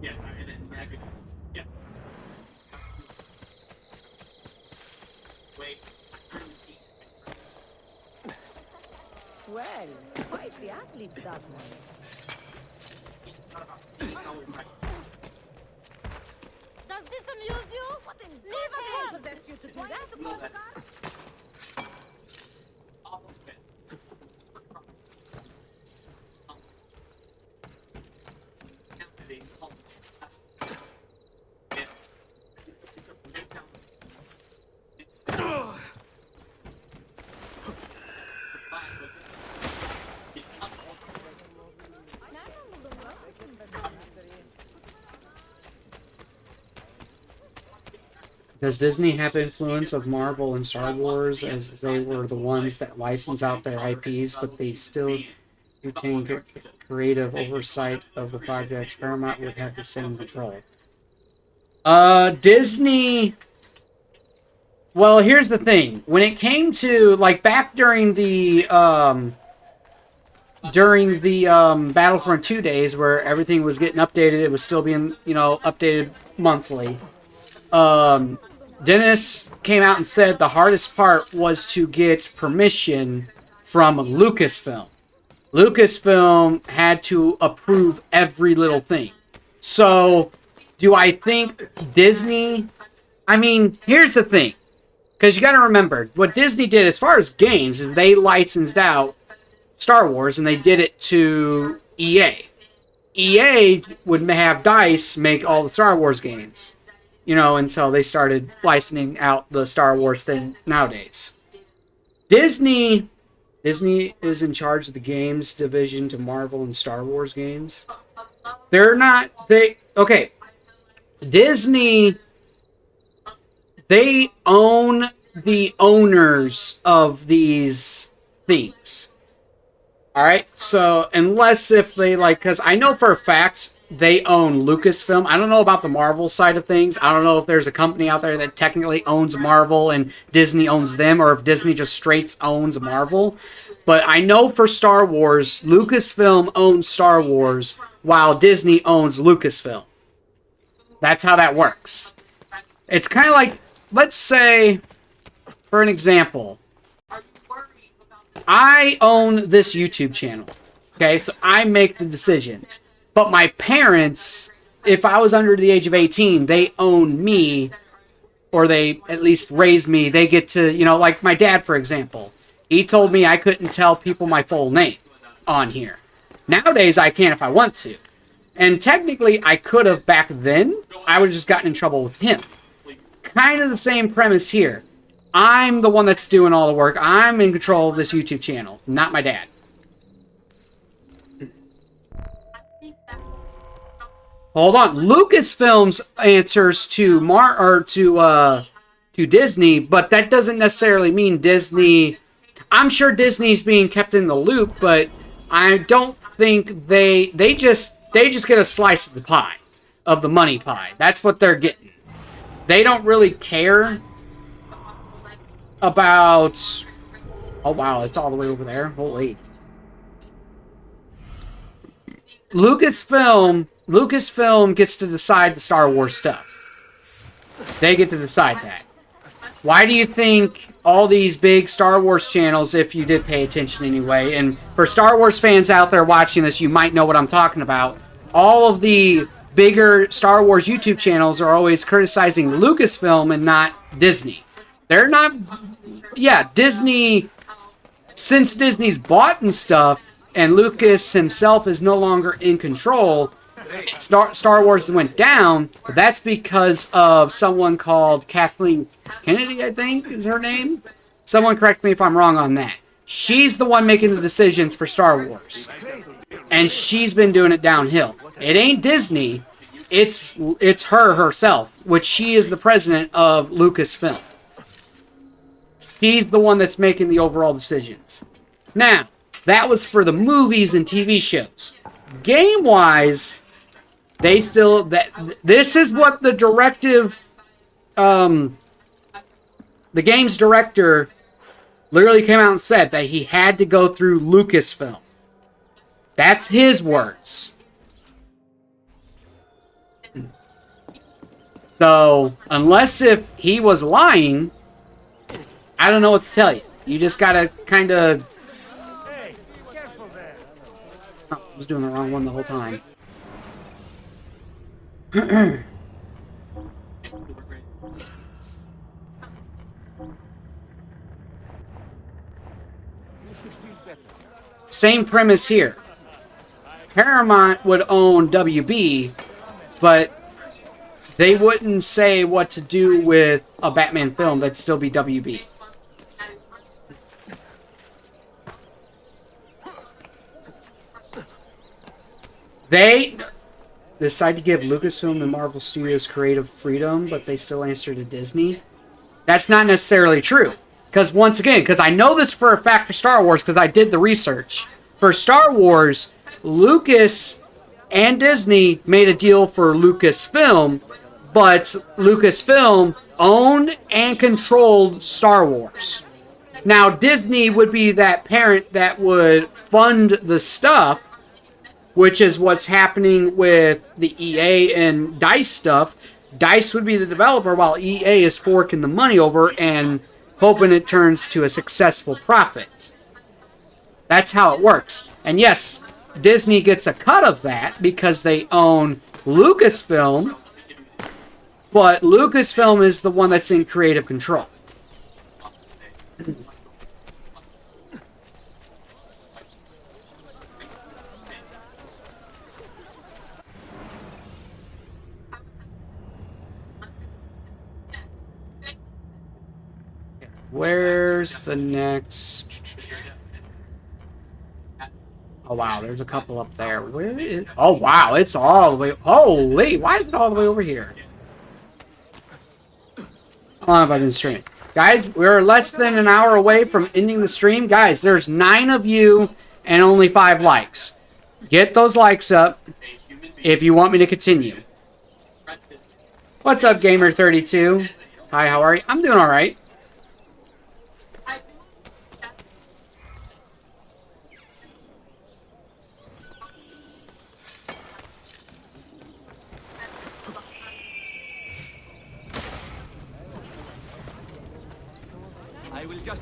Yeah, and then negative. Yeah. Wait. Well, quite the athlete, that one. Does this amuse you? What in Leave it possess you to do that? Does Disney have influence of Marvel and Star Wars, as they were the ones that license out their IPs, but they still retain creative oversight of the projects? Paramount would have the same control. Disney... Well, here's the thing. When it came to, like, back during the Battlefront 2 days, where everything was getting updated, it was still being, you know, updated monthly. Dennis came out and said the hardest part was to get permission from Lucasfilm. Lucasfilm had to approve every little thing. So, do I think Disney... I mean, here's the thing. Because you got to remember, what Disney did as far as games is they licensed out Star Wars and they did it to EA. EA would have DICE make all the Star Wars games. You know, until they started licensing out the Star Wars thing nowadays. Disney is in charge of the games division to Marvel and Star Wars games. Okay. Disney, they own the owners of these things. Alright, so unless if they like, because I know for a fact they own Lucasfilm. I don't know about the Marvel side of things. I don't know if there's a company out there that technically owns Marvel and Disney owns them, or if Disney just straight owns Marvel. But I know for Star Wars, Lucasfilm owns Star Wars while Disney owns Lucasfilm. That's how that works. It's kind of like, let's say, for an example, I own this YouTube channel. Okay, so I make the decisions. But my parents, if I was under the age of 18, they own me, or they at least raised me. They get to, you know, like my dad, for example. He told me I couldn't tell people my full name on here. Nowadays, I can if I want to. And technically, I could have back then. I would have just gotten in trouble with him. Kind of the same premise here. I'm the one that's doing all the work. I'm in control of this YouTube channel, not my dad. Hold on. Lucasfilm's answers to Disney, but that doesn't necessarily mean Disney. I'm sure Disney's being kept in the loop, but I don't think they just get a slice of the pie, of the money pie. That's what they're getting. They don't really care about... Oh wow, it's all the way over there. Holy. Lucasfilm gets to decide the Star Wars stuff. They get to decide that. Why do you think all these big Star Wars channels, if you did pay attention anyway, and for Star Wars fans out there watching this, you might know what I'm talking about. All of the bigger Star Wars YouTube channels are always criticizing Lucasfilm and not Disney. They're not... Yeah, Disney... Since Disney's bought and stuff, and Lucas himself is no longer in control, Star Wars went down. But that's because of someone called Kathleen Kennedy, I think is her name. Someone correct me if I'm wrong on that. She's the one making the decisions for Star Wars. And she's been doing it downhill. It ain't Disney. It's her herself, which she is the president of Lucasfilm. She's the one that's making the overall decisions. Now, that was for the movies and TV shows. Game-wise, they still... This is what the directive... the game's director literally came out and said that he had to go through Lucasfilm. That's his words. So, unless if he was lying, I don't know what to tell you. You just gotta kind of... Hey, careful there. Oh, I was doing the wrong one the whole time. Same premise here. Paramount would own WB, but they wouldn't say what to do with a Batman film. That'd still be WB. They decide to give Lucasfilm and Marvel Studios creative freedom, but they still answer to Disney. That's not necessarily true. Because once again, because I know this for a fact for Star Wars, because I did the research. For Star Wars, Lucas and Disney made a deal for Lucasfilm, but Lucasfilm owned and controlled Star Wars. Now, Disney would be that parent that would fund the stuff, which is what's happening with the EA and DICE stuff. DICE would be the developer while EA is forking the money over and hoping it turns to a successful profit. That's how it works. And yes, Disney gets a cut of that because they own Lucasfilm, but Lucasfilm is the one that's in creative control. Where's the next... Oh, wow, there's a couple up there. Where is... Oh, wow, it's all the way... Holy, why is it all the way over here? How long have I been streaming? Guys, we're less than an hour away from ending the stream. Guys, there's 9 of you and only 5 likes. Get those likes up if you want me to continue. What's up, Gamer32? Hi, how are you? I'm doing all right.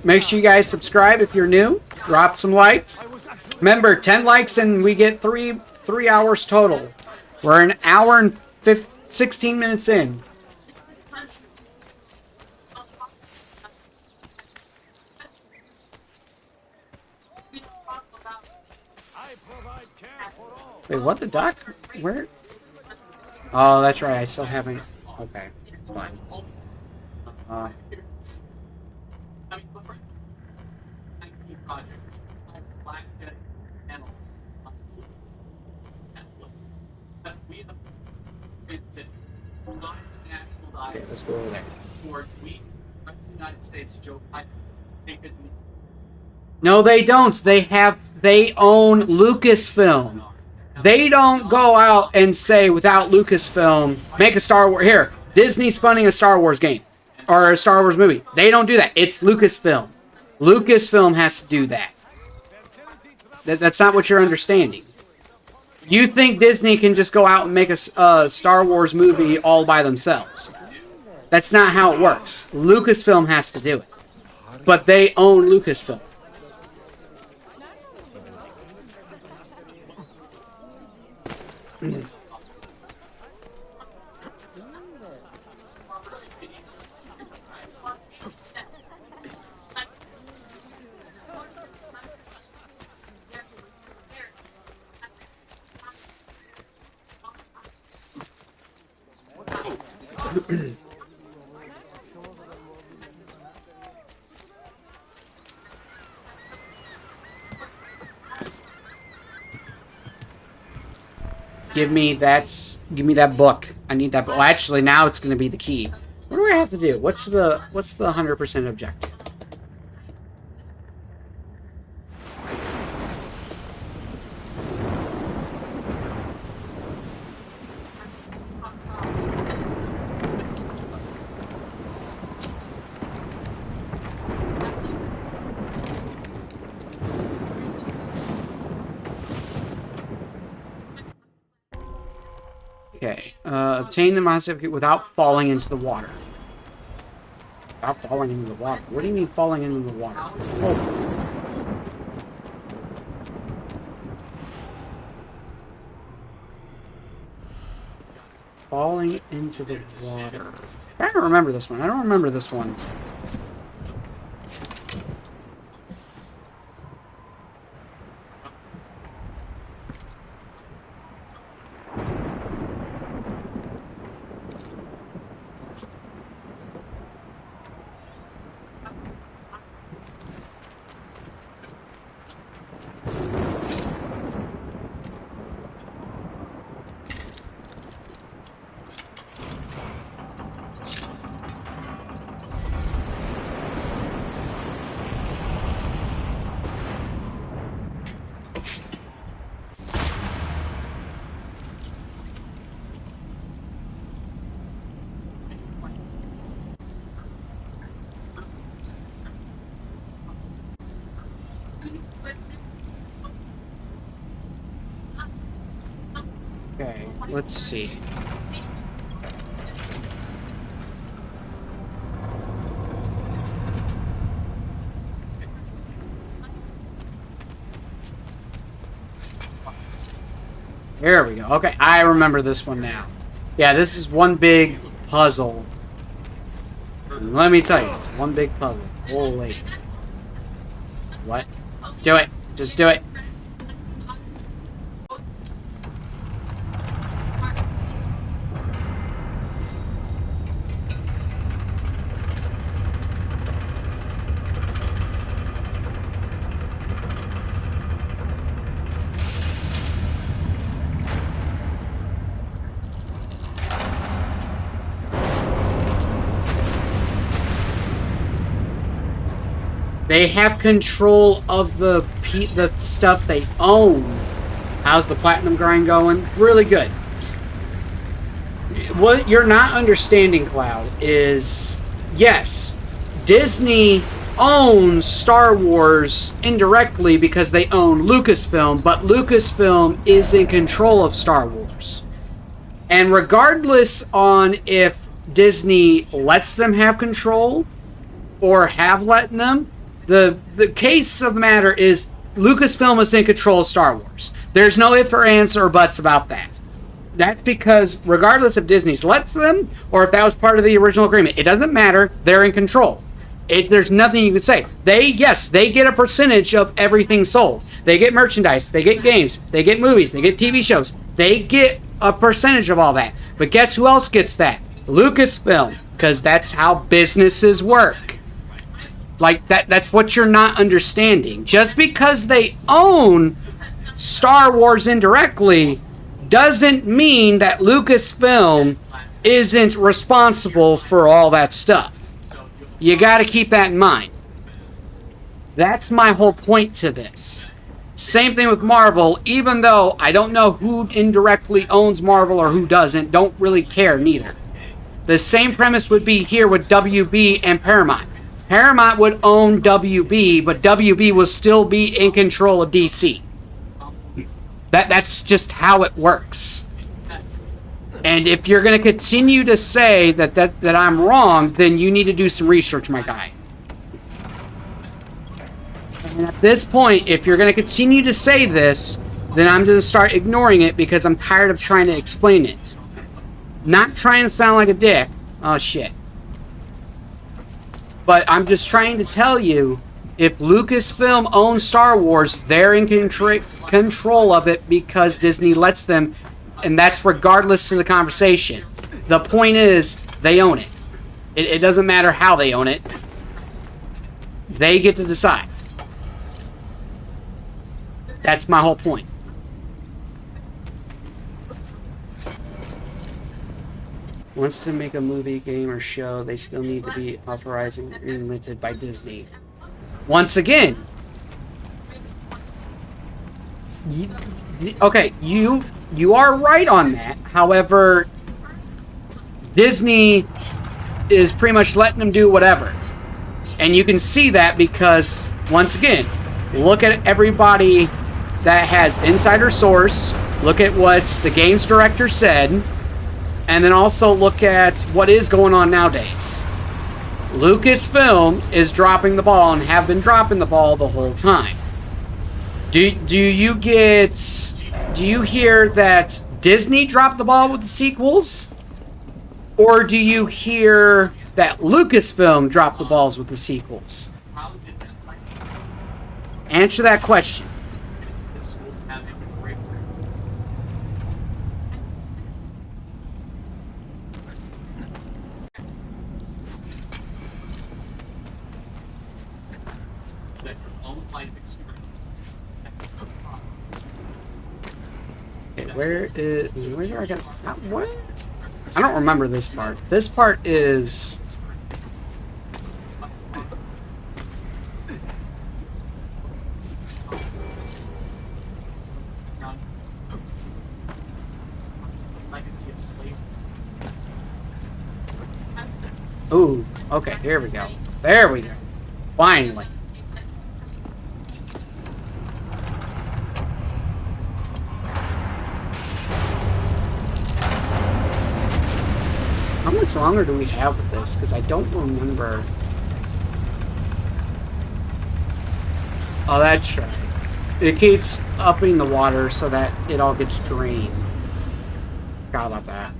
Make sure you guys subscribe if you're new. Drop some likes. Remember, 10 likes and we get 3 hours total. We're an hour and 16 minutes in. Wait, what the duck? Where? Oh, that's right. I still haven't. Okay, fine. Okay, let's go over there. No, they don't. They own Lucasfilm. They don't go out and say without Lucasfilm, make a Star Wars. Here, Disney's funding a Star Wars game or a Star Wars movie. They don't do that. It's Lucasfilm. Lucasfilm has to do that. That's not what you're understanding. You think Disney can just go out and make a Star Wars movie all by themselves. That's not how it works. Lucasfilm has to do it. But they own Lucasfilm. Give me that book. I need that book. Well, actually, now it's going to be the key. What do I have to do? What's the 100% objective? Okay. Obtain the mod certificate without falling into the water. Without falling into the water? What do you mean falling into the water? Oh. Falling into the water. I don't remember this one. I don't remember this one. Okay, let's see. There we go. Okay, I remember this one now. Yeah, this is one big puzzle. And let me tell you, it's one big puzzle. Holy. What? Do it. Just do it. They have control of the stuff they own. How's the platinum grind going? Really good. What you're not understanding, Cloud, is yes, Disney owns Star Wars indirectly because they own Lucasfilm, but Lucasfilm is in control of Star Wars. And regardless on if Disney lets them have control or have let them, the case of the matter is Lucasfilm is in control of Star Wars. There's no ifs or ands or buts about that. That's because regardless if Disney's lets them or if that was part of the original agreement, it doesn't matter. They're in control. There's nothing you can say. They get a percentage of everything sold. They get merchandise. They get games. They get movies. They get TV shows. They get a percentage of all that. But guess who else gets that? Lucasfilm, because that's how businesses work. Like, that's what you're not understanding. Just because they own Star Wars indirectly doesn't mean that Lucasfilm isn't responsible for all that stuff. You got to keep that in mind. That's my whole point to this. Same thing with Marvel, even though I don't know who indirectly owns Marvel or who doesn't, don't really care neither. The same premise would be here with WB and Paramount. Paramount would own WB, but WB will still be in control of DC. That's just how it works. And if you're going to continue to say that I'm wrong, then you need to do some research, my guy. And at this point, if you're going to continue to say this, then I'm going to start ignoring it because I'm tired of trying to explain it. Not trying to sound like a dick. Oh, shit. But I'm just trying to tell you, if Lucasfilm owns Star Wars, they're in control of it because Disney lets them, and that's regardless to the conversation. The point is, they own it. It doesn't matter how they own it. They get to decide. That's my whole point. Wants to make a movie, game, or show, they still need to be authorized and limited by Disney. Once again, you are right on that. However, Disney is pretty much letting them do whatever. And you can see that because, once again, look at everybody that has insider source. Look at what the games director said. And then also look at what is going on nowadays. Lucasfilm is dropping the ball and have been dropping the ball the whole time. Do you hear that Disney dropped the ball with the sequels? Or do you hear that Lucasfilm dropped the balls with the sequels? Answer that question. Okay, where do I got what? I don't remember this part. This part is ooh, okay, here we go. There we go. Finally. How much longer do we have with this? Because I don't remember. Oh, that's right. It keeps upping the water so that it all gets drained. Forgot about that.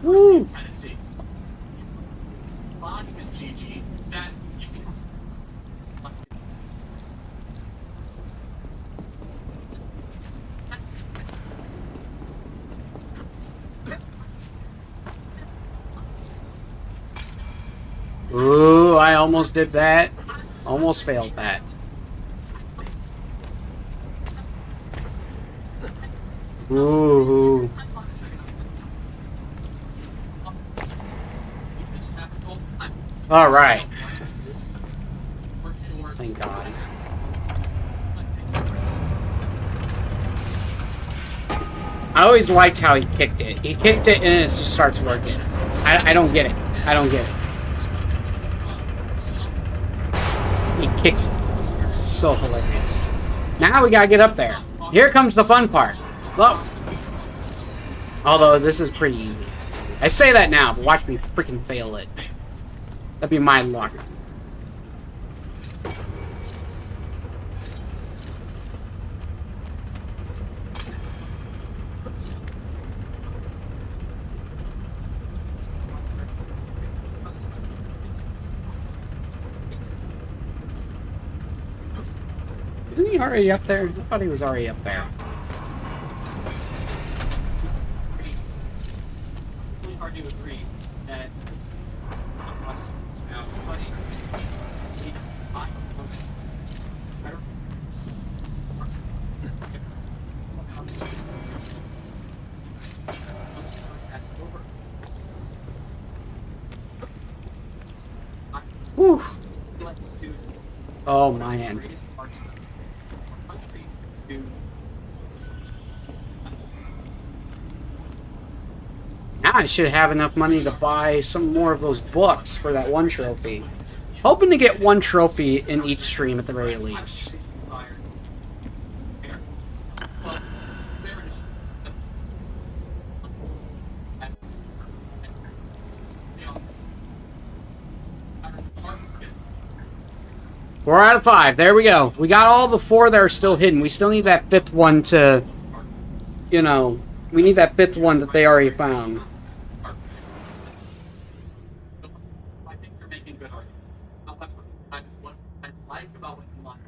Woo! Ooh, I almost did that. Almost failed that. Ooh. All right. Thank God. I always liked how he kicked it. He kicked it and it just starts working. I don't get it. I don't get it. He kicks it. It's so hilarious. Now we gotta get up there. Here comes the fun part. Look. Although this is pretty easy. I say that now, but watch me freaking fail it. That'd be my luck. Isn't he already up there? I thought he was already up there. Really hard to agree that Whew. Oh man. Now I should have enough money to buy some more of those books for that one trophy. Hoping to get one trophy in each stream at the very least. Four out of 5. There we go. We got all the 4 that are still hidden. We still need that 5th one to, you know, we need that 5th one that they already found. I think you're making good arguments. However, what I like about what you want,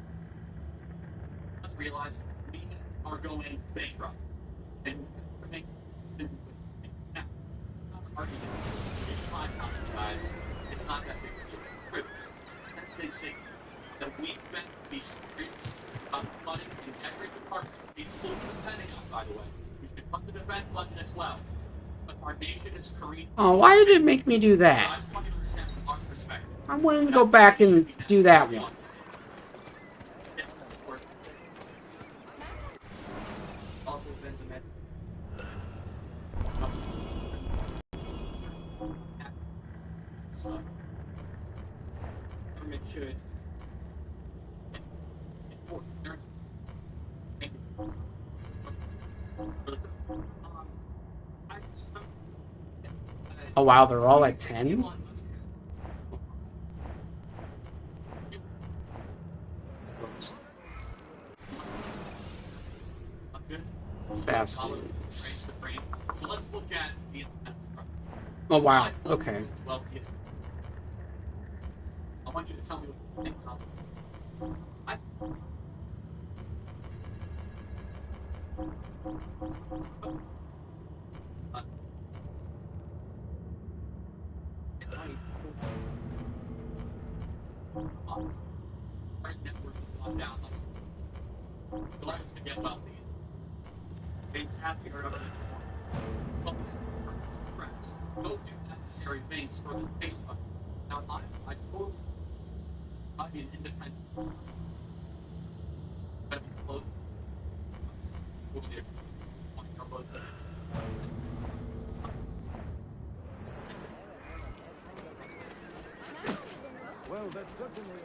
just realize we are going bankrupt. And we're making now, arguments. It's fine, guys. It's not that big of a deal. They say that we spent these streets flooding in every department, including the Pentagon, by the way. We should fund the defense budget as well. But our nation is Korean. Oh, why did it make me do that? I just want you to understand from our perspective. I wanted to go back and do that one. stuff. Government should enforce their. Thank you. Oh wow, they're all at 10? Assassins. So let's look at the. Oh wow, okay. Well, yes. I want you to tell me what you think of it. Our network has gone down. So let's forget about these. Things happening are government focus on tracks. Go do necessary things for the space fund. Now I totally might be an independent. But be close. Over there. Well, that's certainly.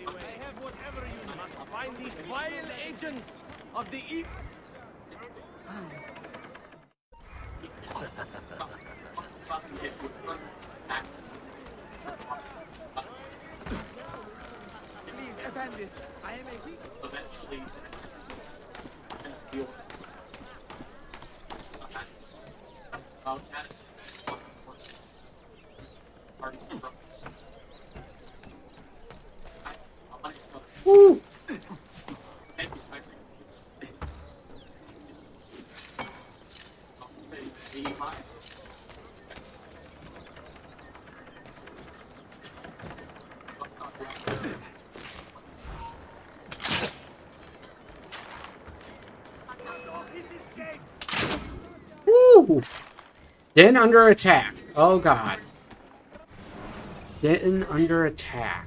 I have whatever you must find these vile agents of the evil. Please, Effendi. I am a weak. Eventually, Woo! Woo! Den under attack. Oh god. Den under attack.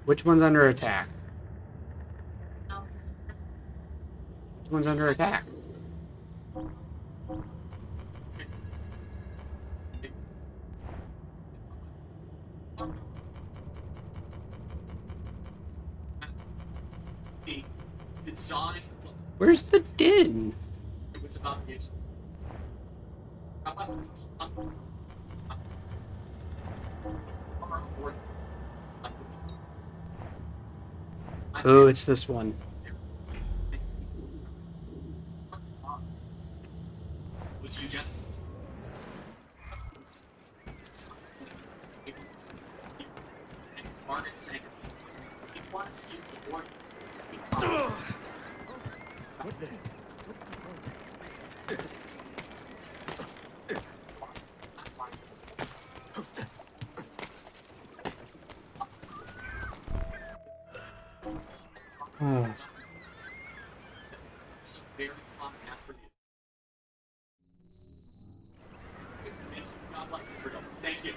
Which one's under attack? Which one's under attack? Design. Where's the den? It was about the. Oh, it's this one. Was you just? Margaret saying, he wanted to use the word. What the? Oh. It's very common after you. God bless Israel. Thank you.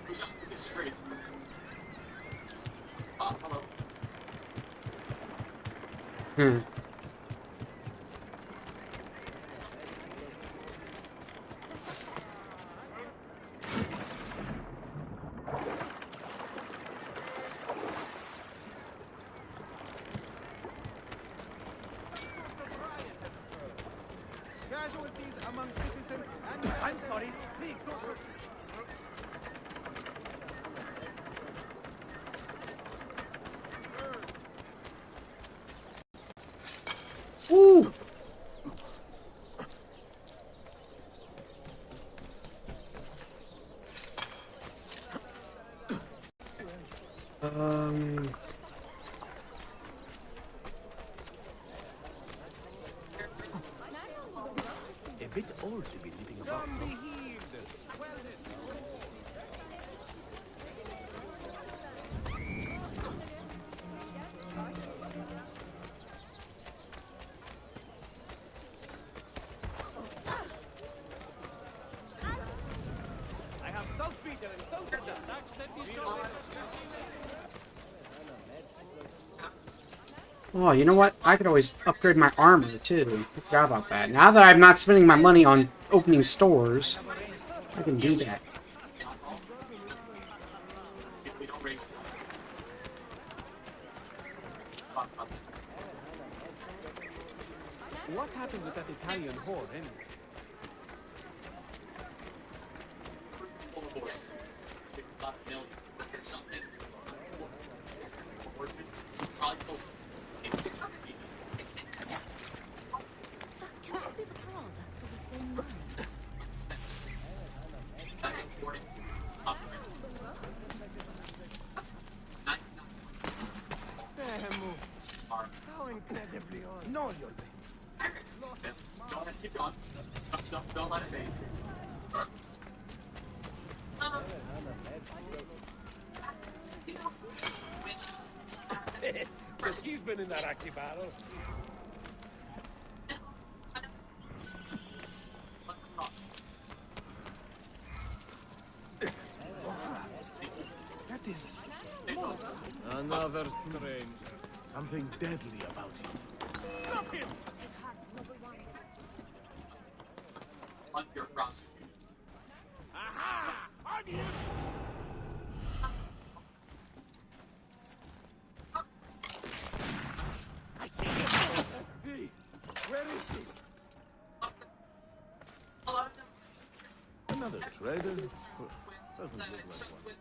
Who's up for this grace? Oh, hello. Hmm. Casualties among citizens and... I'm sorry. Please don't... Woo! A bit old to be living about. Come be healed. Well then. I have saltpeter and saltpeter. Sack said we shall Oh, you know what? I could always upgrade my armor, too. I forgot about that. Now that I'm not spending my money on opening stores, I can do that. What happened with that Italian whore, anyway? Cannot be the pearl back to the same mine. How incredibly odd. No, you're Keep going. Don't let it be. Because he's been in that active battle. That is Another stranger. Something deadly about him. Stop him! Like you're prosecuted. Aha! On you! I see him! Where is he? Another trader? Doesn't look like one.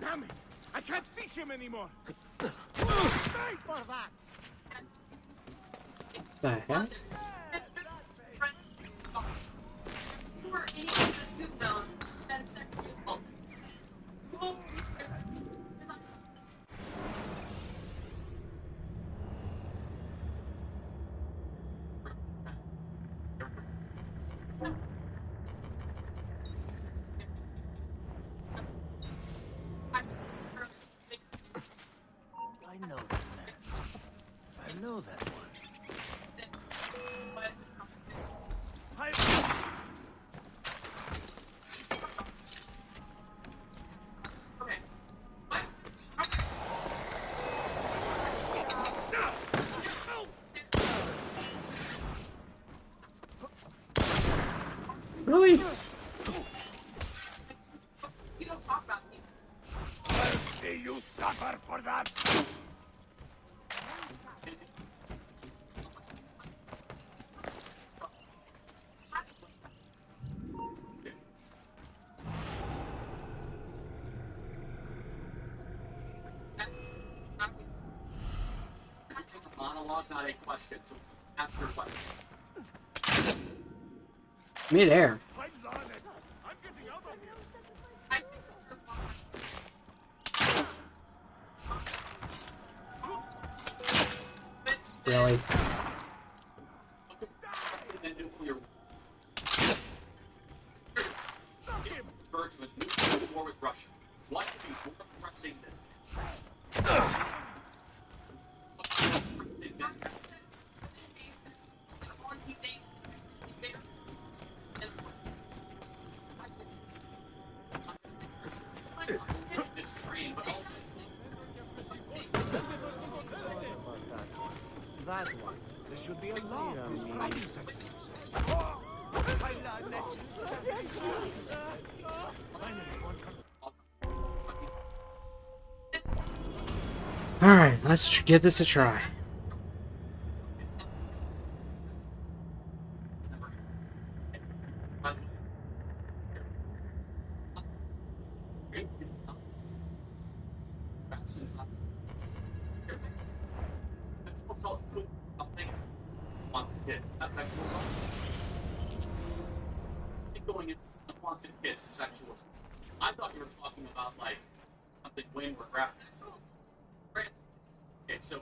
Damn it! I can't see him anymore! Stay for that! The heck? I know that man. I know that one. Really? You don't talk about me. I'll see you suffer for that! Monologue, not a question. So ask your question. Mid-air. I'm on it! I'm getting out of here! Really? And nuclear version of nuclear war with Russia. What could be more pressing than this dream, but also That one. there should be a law prescribing such things. Alright, let's give this a try. going into the quantum kiss sexual. I thought you were talking about like something when we're graphic. Okay, so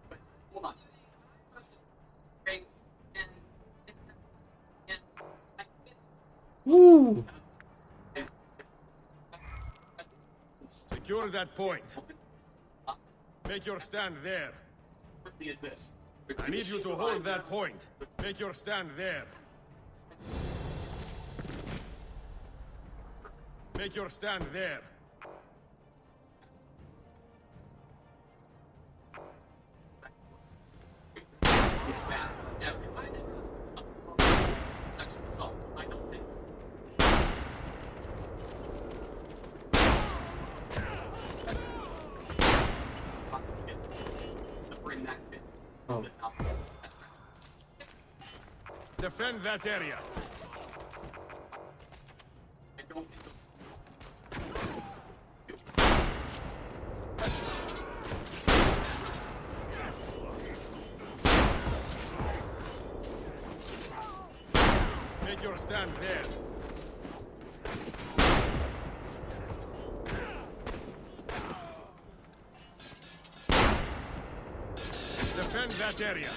but hold on. Woo! Secure that point. Make your stand there. Is this? I need you to hold that point. Make your stand there. Make your stand there. It's bad. Everybody. Sexual assault. I don't think. Bring that fist. Oh. Defend that area. I don't think. Make your stand there. Defend that area.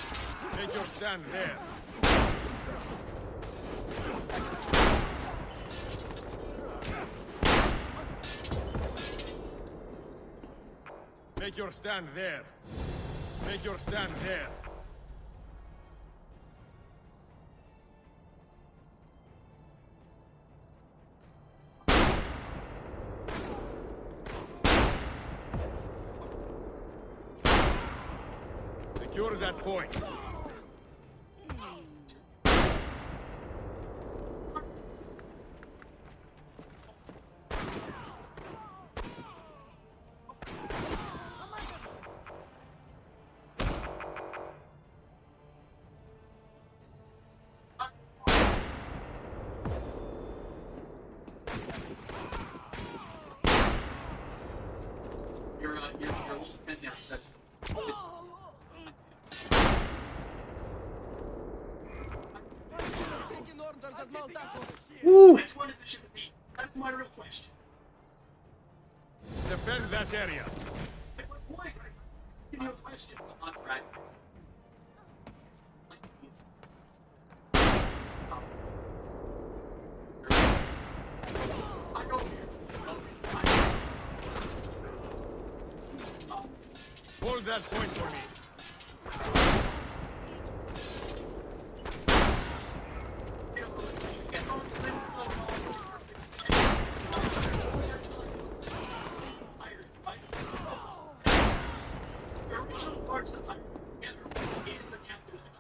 Make your stand there. Make your stand there. Make your stand there. Secure that point. Your little pen now says. Woo! Which one of the should it be? That's my real question. Defend that area. Why? Give me a question. I'm not right. I go here. Hold that point for me. The original parts of the pirate together is the calculation.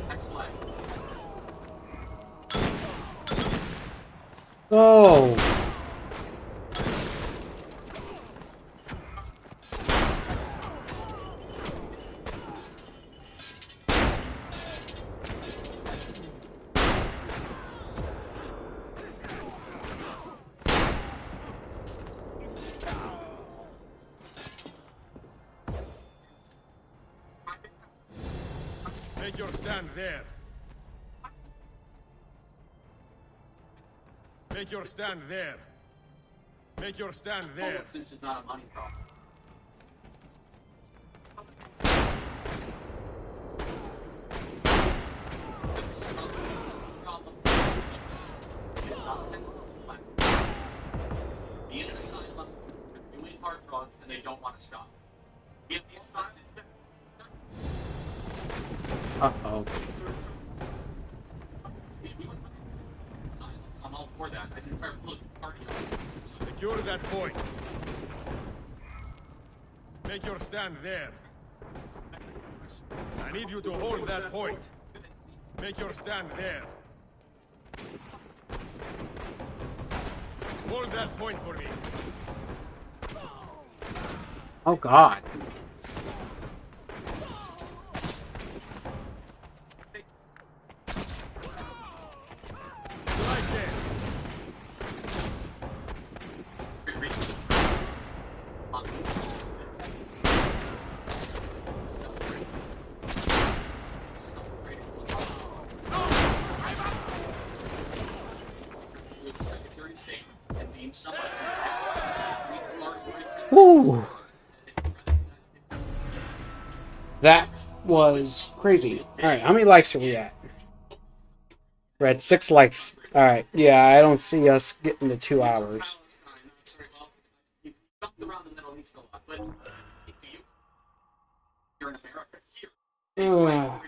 Next flag. Oh. Make your stand there. Make your stand there. Make your stand there. This is not a money problem. The innocent asylum, they're doing hard drugs and they don't want to stop. If the asylum Uh-oh. silence, I'm all for that. I didn't start looking party on it. Secure that point. Make your stand there. I need you to hold that point. Make your stand there. Hold that point for me. Oh, God. Right there. With the Secretary of State and deem somebody Woo! That was crazy. Alright, how many likes are we at? We're at 6 likes. Alright, yeah, I don't see us getting to 2 hours. around the Middle East a lot, but you're in America here. Oh.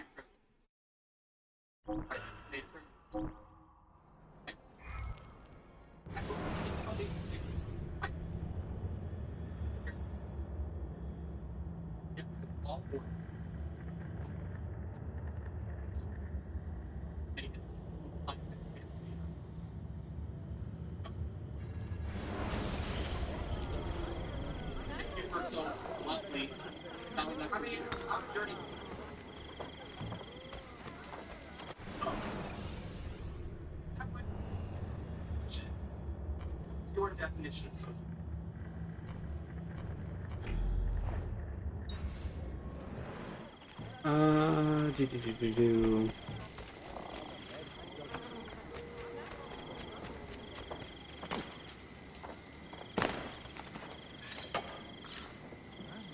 So bluntly, telling them, I mean, I'm journey. Your definition of social. Do.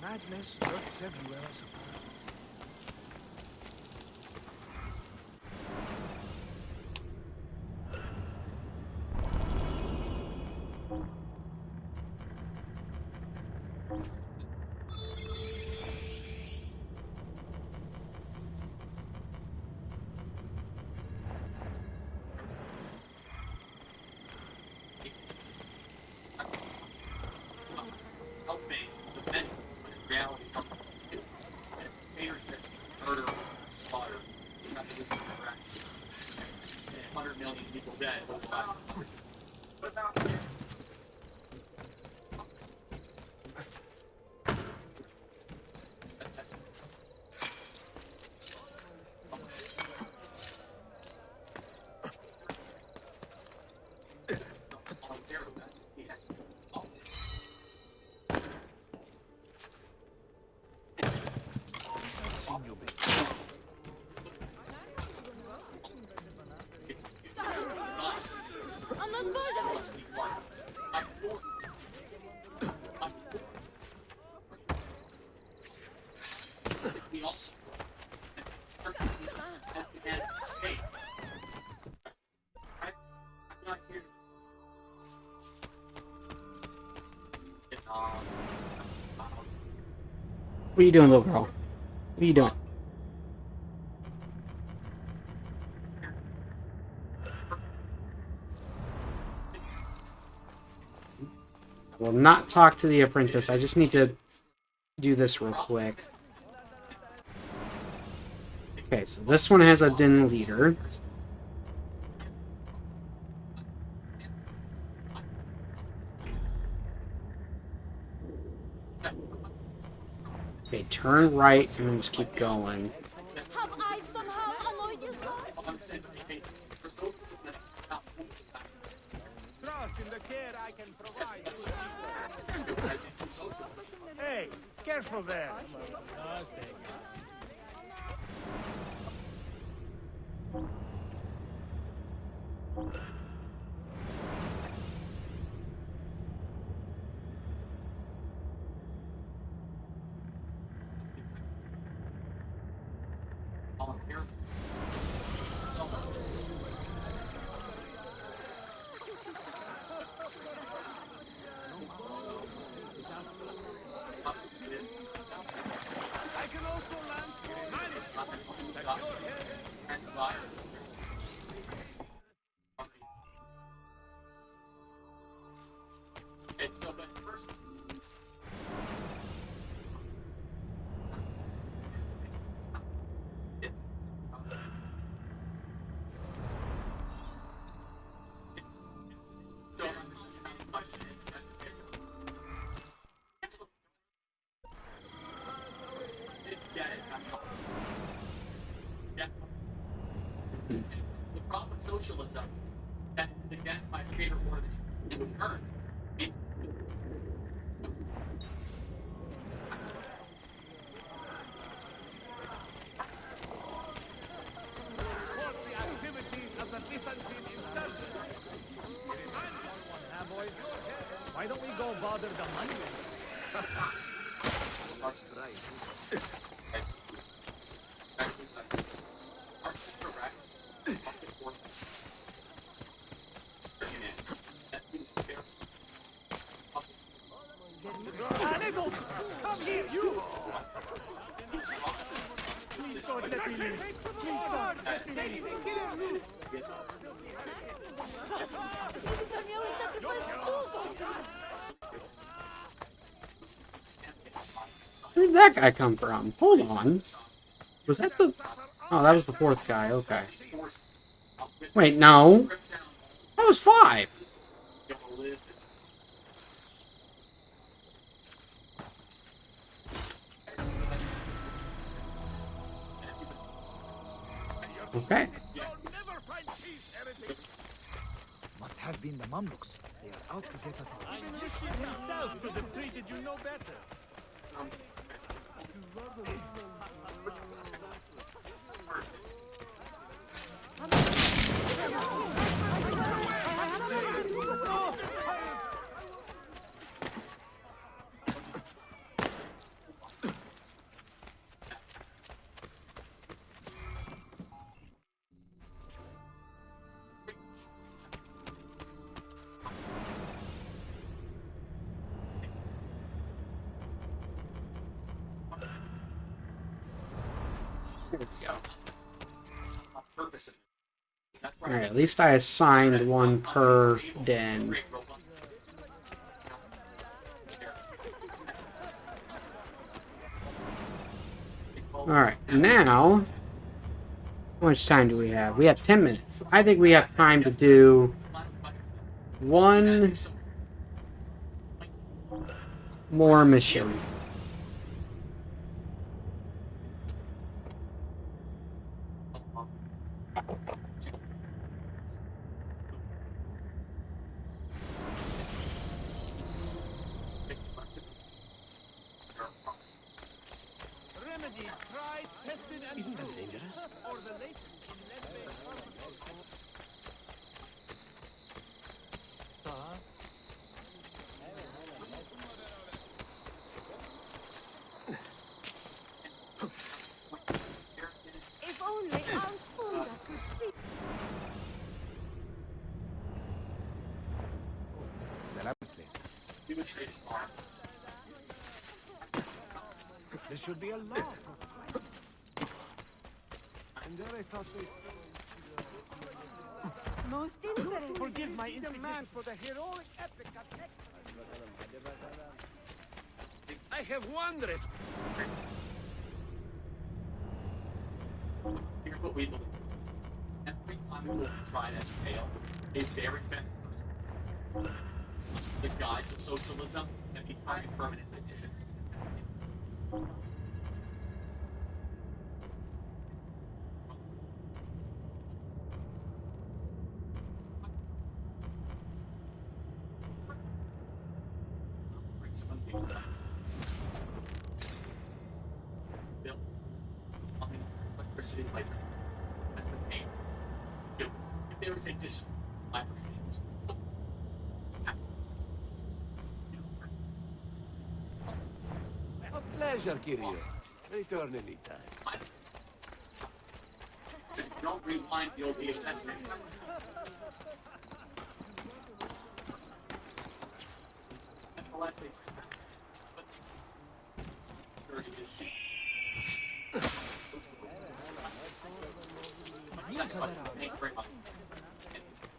Madness lurks everywhere, I suppose. Helping the men, but in reality, helping haters that murder, slaughter, not to lose their practice. And 100 million people dead over the last. What about I'm not bothered. We also at the end of the state. I'm not here. What are you doing, little girl? What are you doing? I will not talk to the apprentice. I just need to do this real quick. Okay, so this one has a den leader. Okay, turn right and then just keep going. Have I somehow annoyed you, sir? Trust in the care I can provide. Hey, careful there. Volunteer. I can also land. Transpire. And so, but first. So, the problem with socialism that is against my favorite word in return. Support the activities of the Byzantine insurgents. Why don't we go bother the money? That's right. Our sister rack up to 4 that means fair. Come here, you! God, let me leave. Please, God, let me leave. Where did that guy come from? Hold on. Was that the... Oh, that was the fourth guy. Okay. Wait, no. That was 5. Okay. Must have been the Mamluks. They are out to get us all. And Yushin himself could have treated you no better. There we go. Alright, at least I assigned one per den. Alright, now... How much time do we have? We have 10 minutes. I think we have time to do... one... more mission. Remedies tried, tested, and Isn't that dangerous? or the latest in lead-based If only Alfunda could see. There should be a law. And there I thought they... Most interesting. Forgive my demand for the heroic epic. I have wondered. Here's what we believe. Every time we will try that fail, a very bad person. The guise of socialism can be permanently disintegrated. Bill, electricity, like that's the pain. If there is a microchips. A pleasure, Kiryu. Return anytime. Just don't rewind the old attachment. That's the last thing. That's fine. Thank you very much.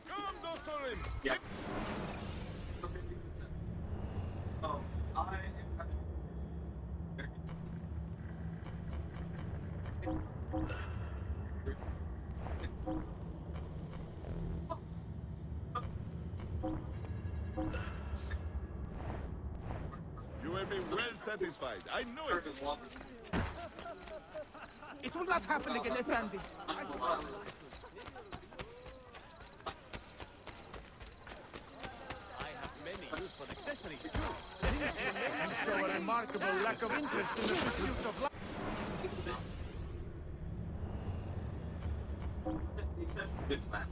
Come, Doctor. Yeah. Oh, I am... You will be well satisfied. I know it. It will not happen again, Effendi. I have many useful accessories too. You show a remarkable lack of interest in the pursuit of life. Except good class.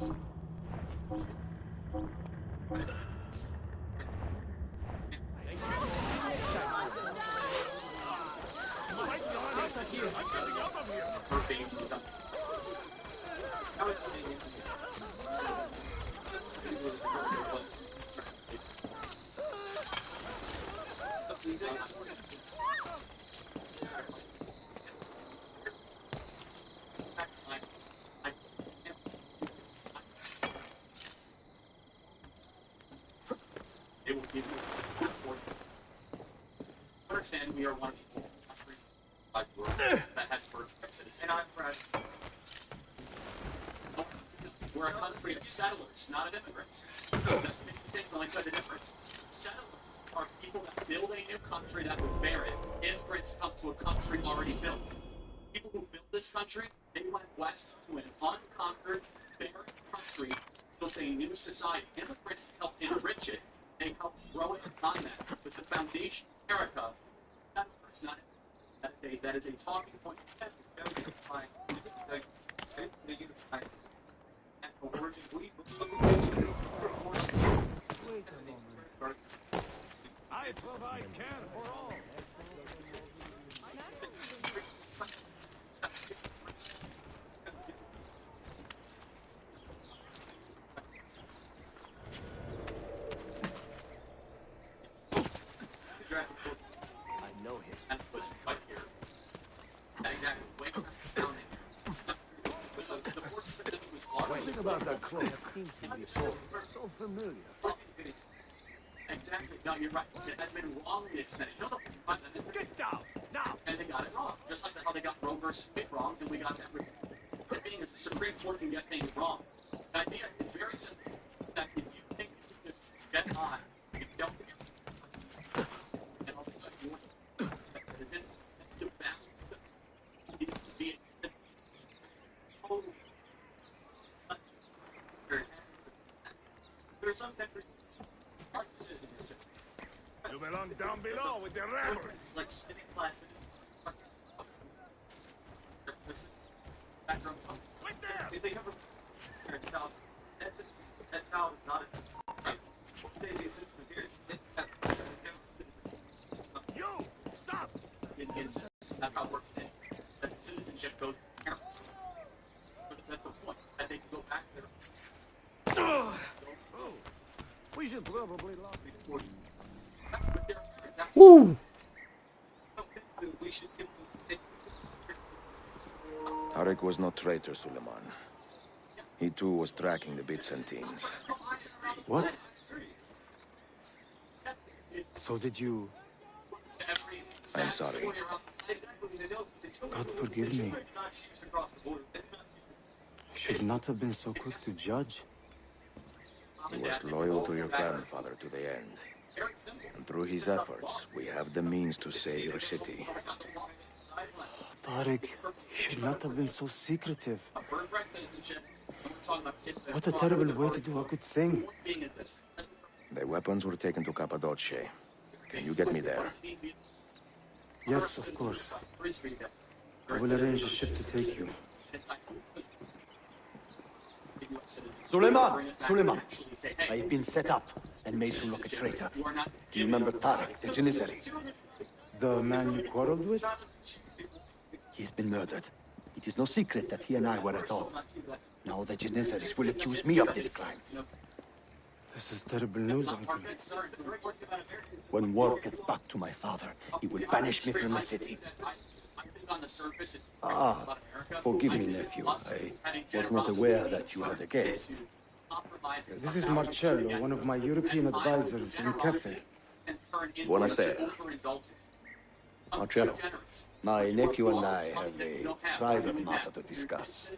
give you a passport. Understand we are one of the countries that has birthright citizens. And I'm proud. We're a country of settlers, not of immigrants. That's a big distinction, like the difference. Settlers are people that build a new country that was barren. Immigrants come to a country already built. People who built this country, they went west to an unconquered, barren country, built a new society. Immigrants helped enrich it. They helped grow it and find that. But the foundation of America, settlers, not that is a talking point. I provide care for all. I know him. And was right here. Exactly. Way down there. The force was large. Think about that cloak. So familiar. Exactly. No, you're right. It has been wrongly extended. No, Get down now. and they got it wrong. Just like how they got Roe versus Wade wrong, and we got everything. The thing is, the Supreme Court can get things wrong. The idea is very simple. That if you think you can just get on, you don't get, and all of a sudden you want that is it. The balance needs to be there's some countries art decisions. You belong down below with the rebels. It's like sitting classes. Background song. Right there. If they ever that child is not a they do citizen here. You stop. That's how it works today. That citizenship goes to the parents. That's the point. That they can go back there. Oh, we should probably lock it. Woo! We should give them. Tarek was no traitor, Suleiman. He too was tracking the Byzantines. What? So did you... I'm sorry. God forgive me. Should not have been so quick to judge. He was loyal to your grandfather to the end. And through his efforts, we have the means to save your city. Tariq, you should not have been so secretive. What a terrible way to do a good thing. The weapons were taken to Cappadocia. Can you get me there? Yes, of course. I will arrange a ship to take you. Suleiman! I've been set up and made to look a traitor. Do you remember Tarek, the Janissary? The man you quarreled with? He's been murdered. It is no secret that he and I were at odds. Now the Janissaries will accuse me of this crime. This is terrible news, Uncle. When word gets back to my father, he will banish me from the city. Ah, forgive me, nephew. I was not aware that you had a guest. This is Marcello, one of my European advisors in Cafe. Buonasera. Marcello, my nephew and I have a private matter to discuss.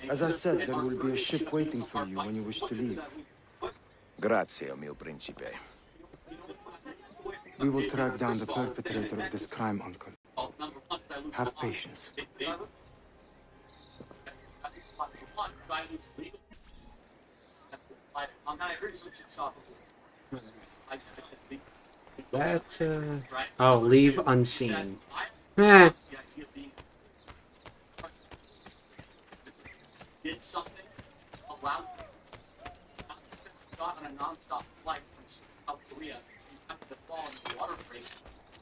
As I said, there will be a ship waiting for you when you wish to leave. Grazie, mio principe. We will track down the perpetrator of this crime, Uncle. Have patience. That, oh, leave unseen. Eh. Did something allowed got on a non-stop flight from South Korea after the fall of the water freight,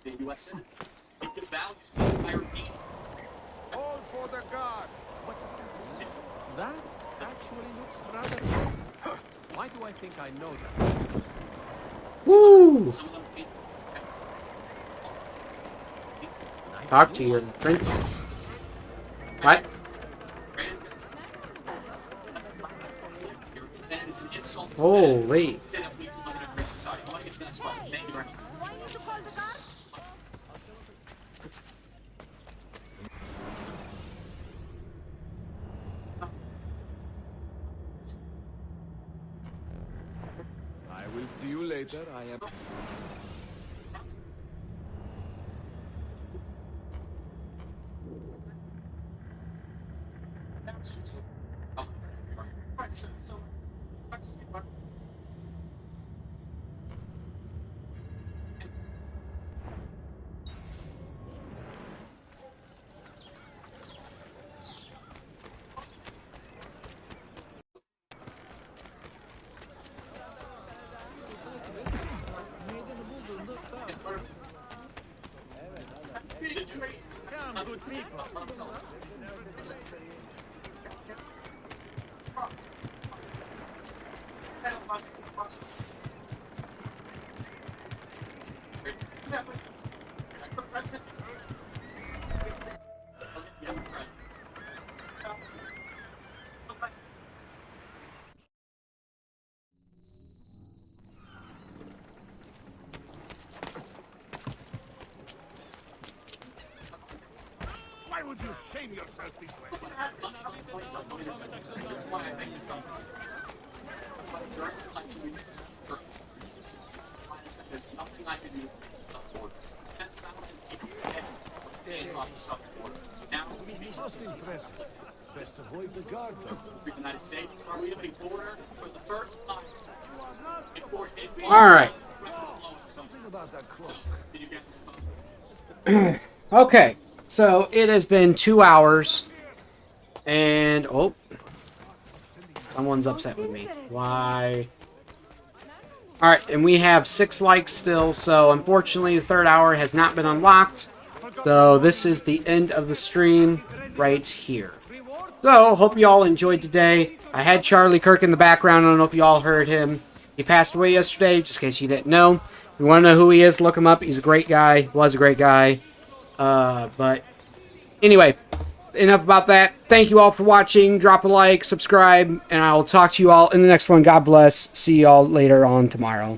the U.S. Senate. It devalues the entire deal. All for the god. That actually looks rather good. Why do I think I know that? Woo! Talk to your princess. What? Oh, wait. later, I am... Come, good people. Why would you shame yourself this way? Most impressive. Best avoid the guard, though. The United States are we opening border for the first time. All right. Something about that clock. Okay. So it has been 2 hours. And, oh. Someone's upset with me. Why? Alright, and we have 6 likes still, so unfortunately the 3rd hour has not been unlocked. So this is the end of the stream right here. So, hope you all enjoyed today. I had Charlie Kirk in the background. I don't know if you all heard him. He passed away yesterday, just in case you didn't know. If you want to know who he is, look him up. He's a great guy. Was a great guy. But anyway, enough about that. Thank you all for watching. Drop a like, subscribe, and I will talk to you all in the next one. God bless. See you all later on tomorrow.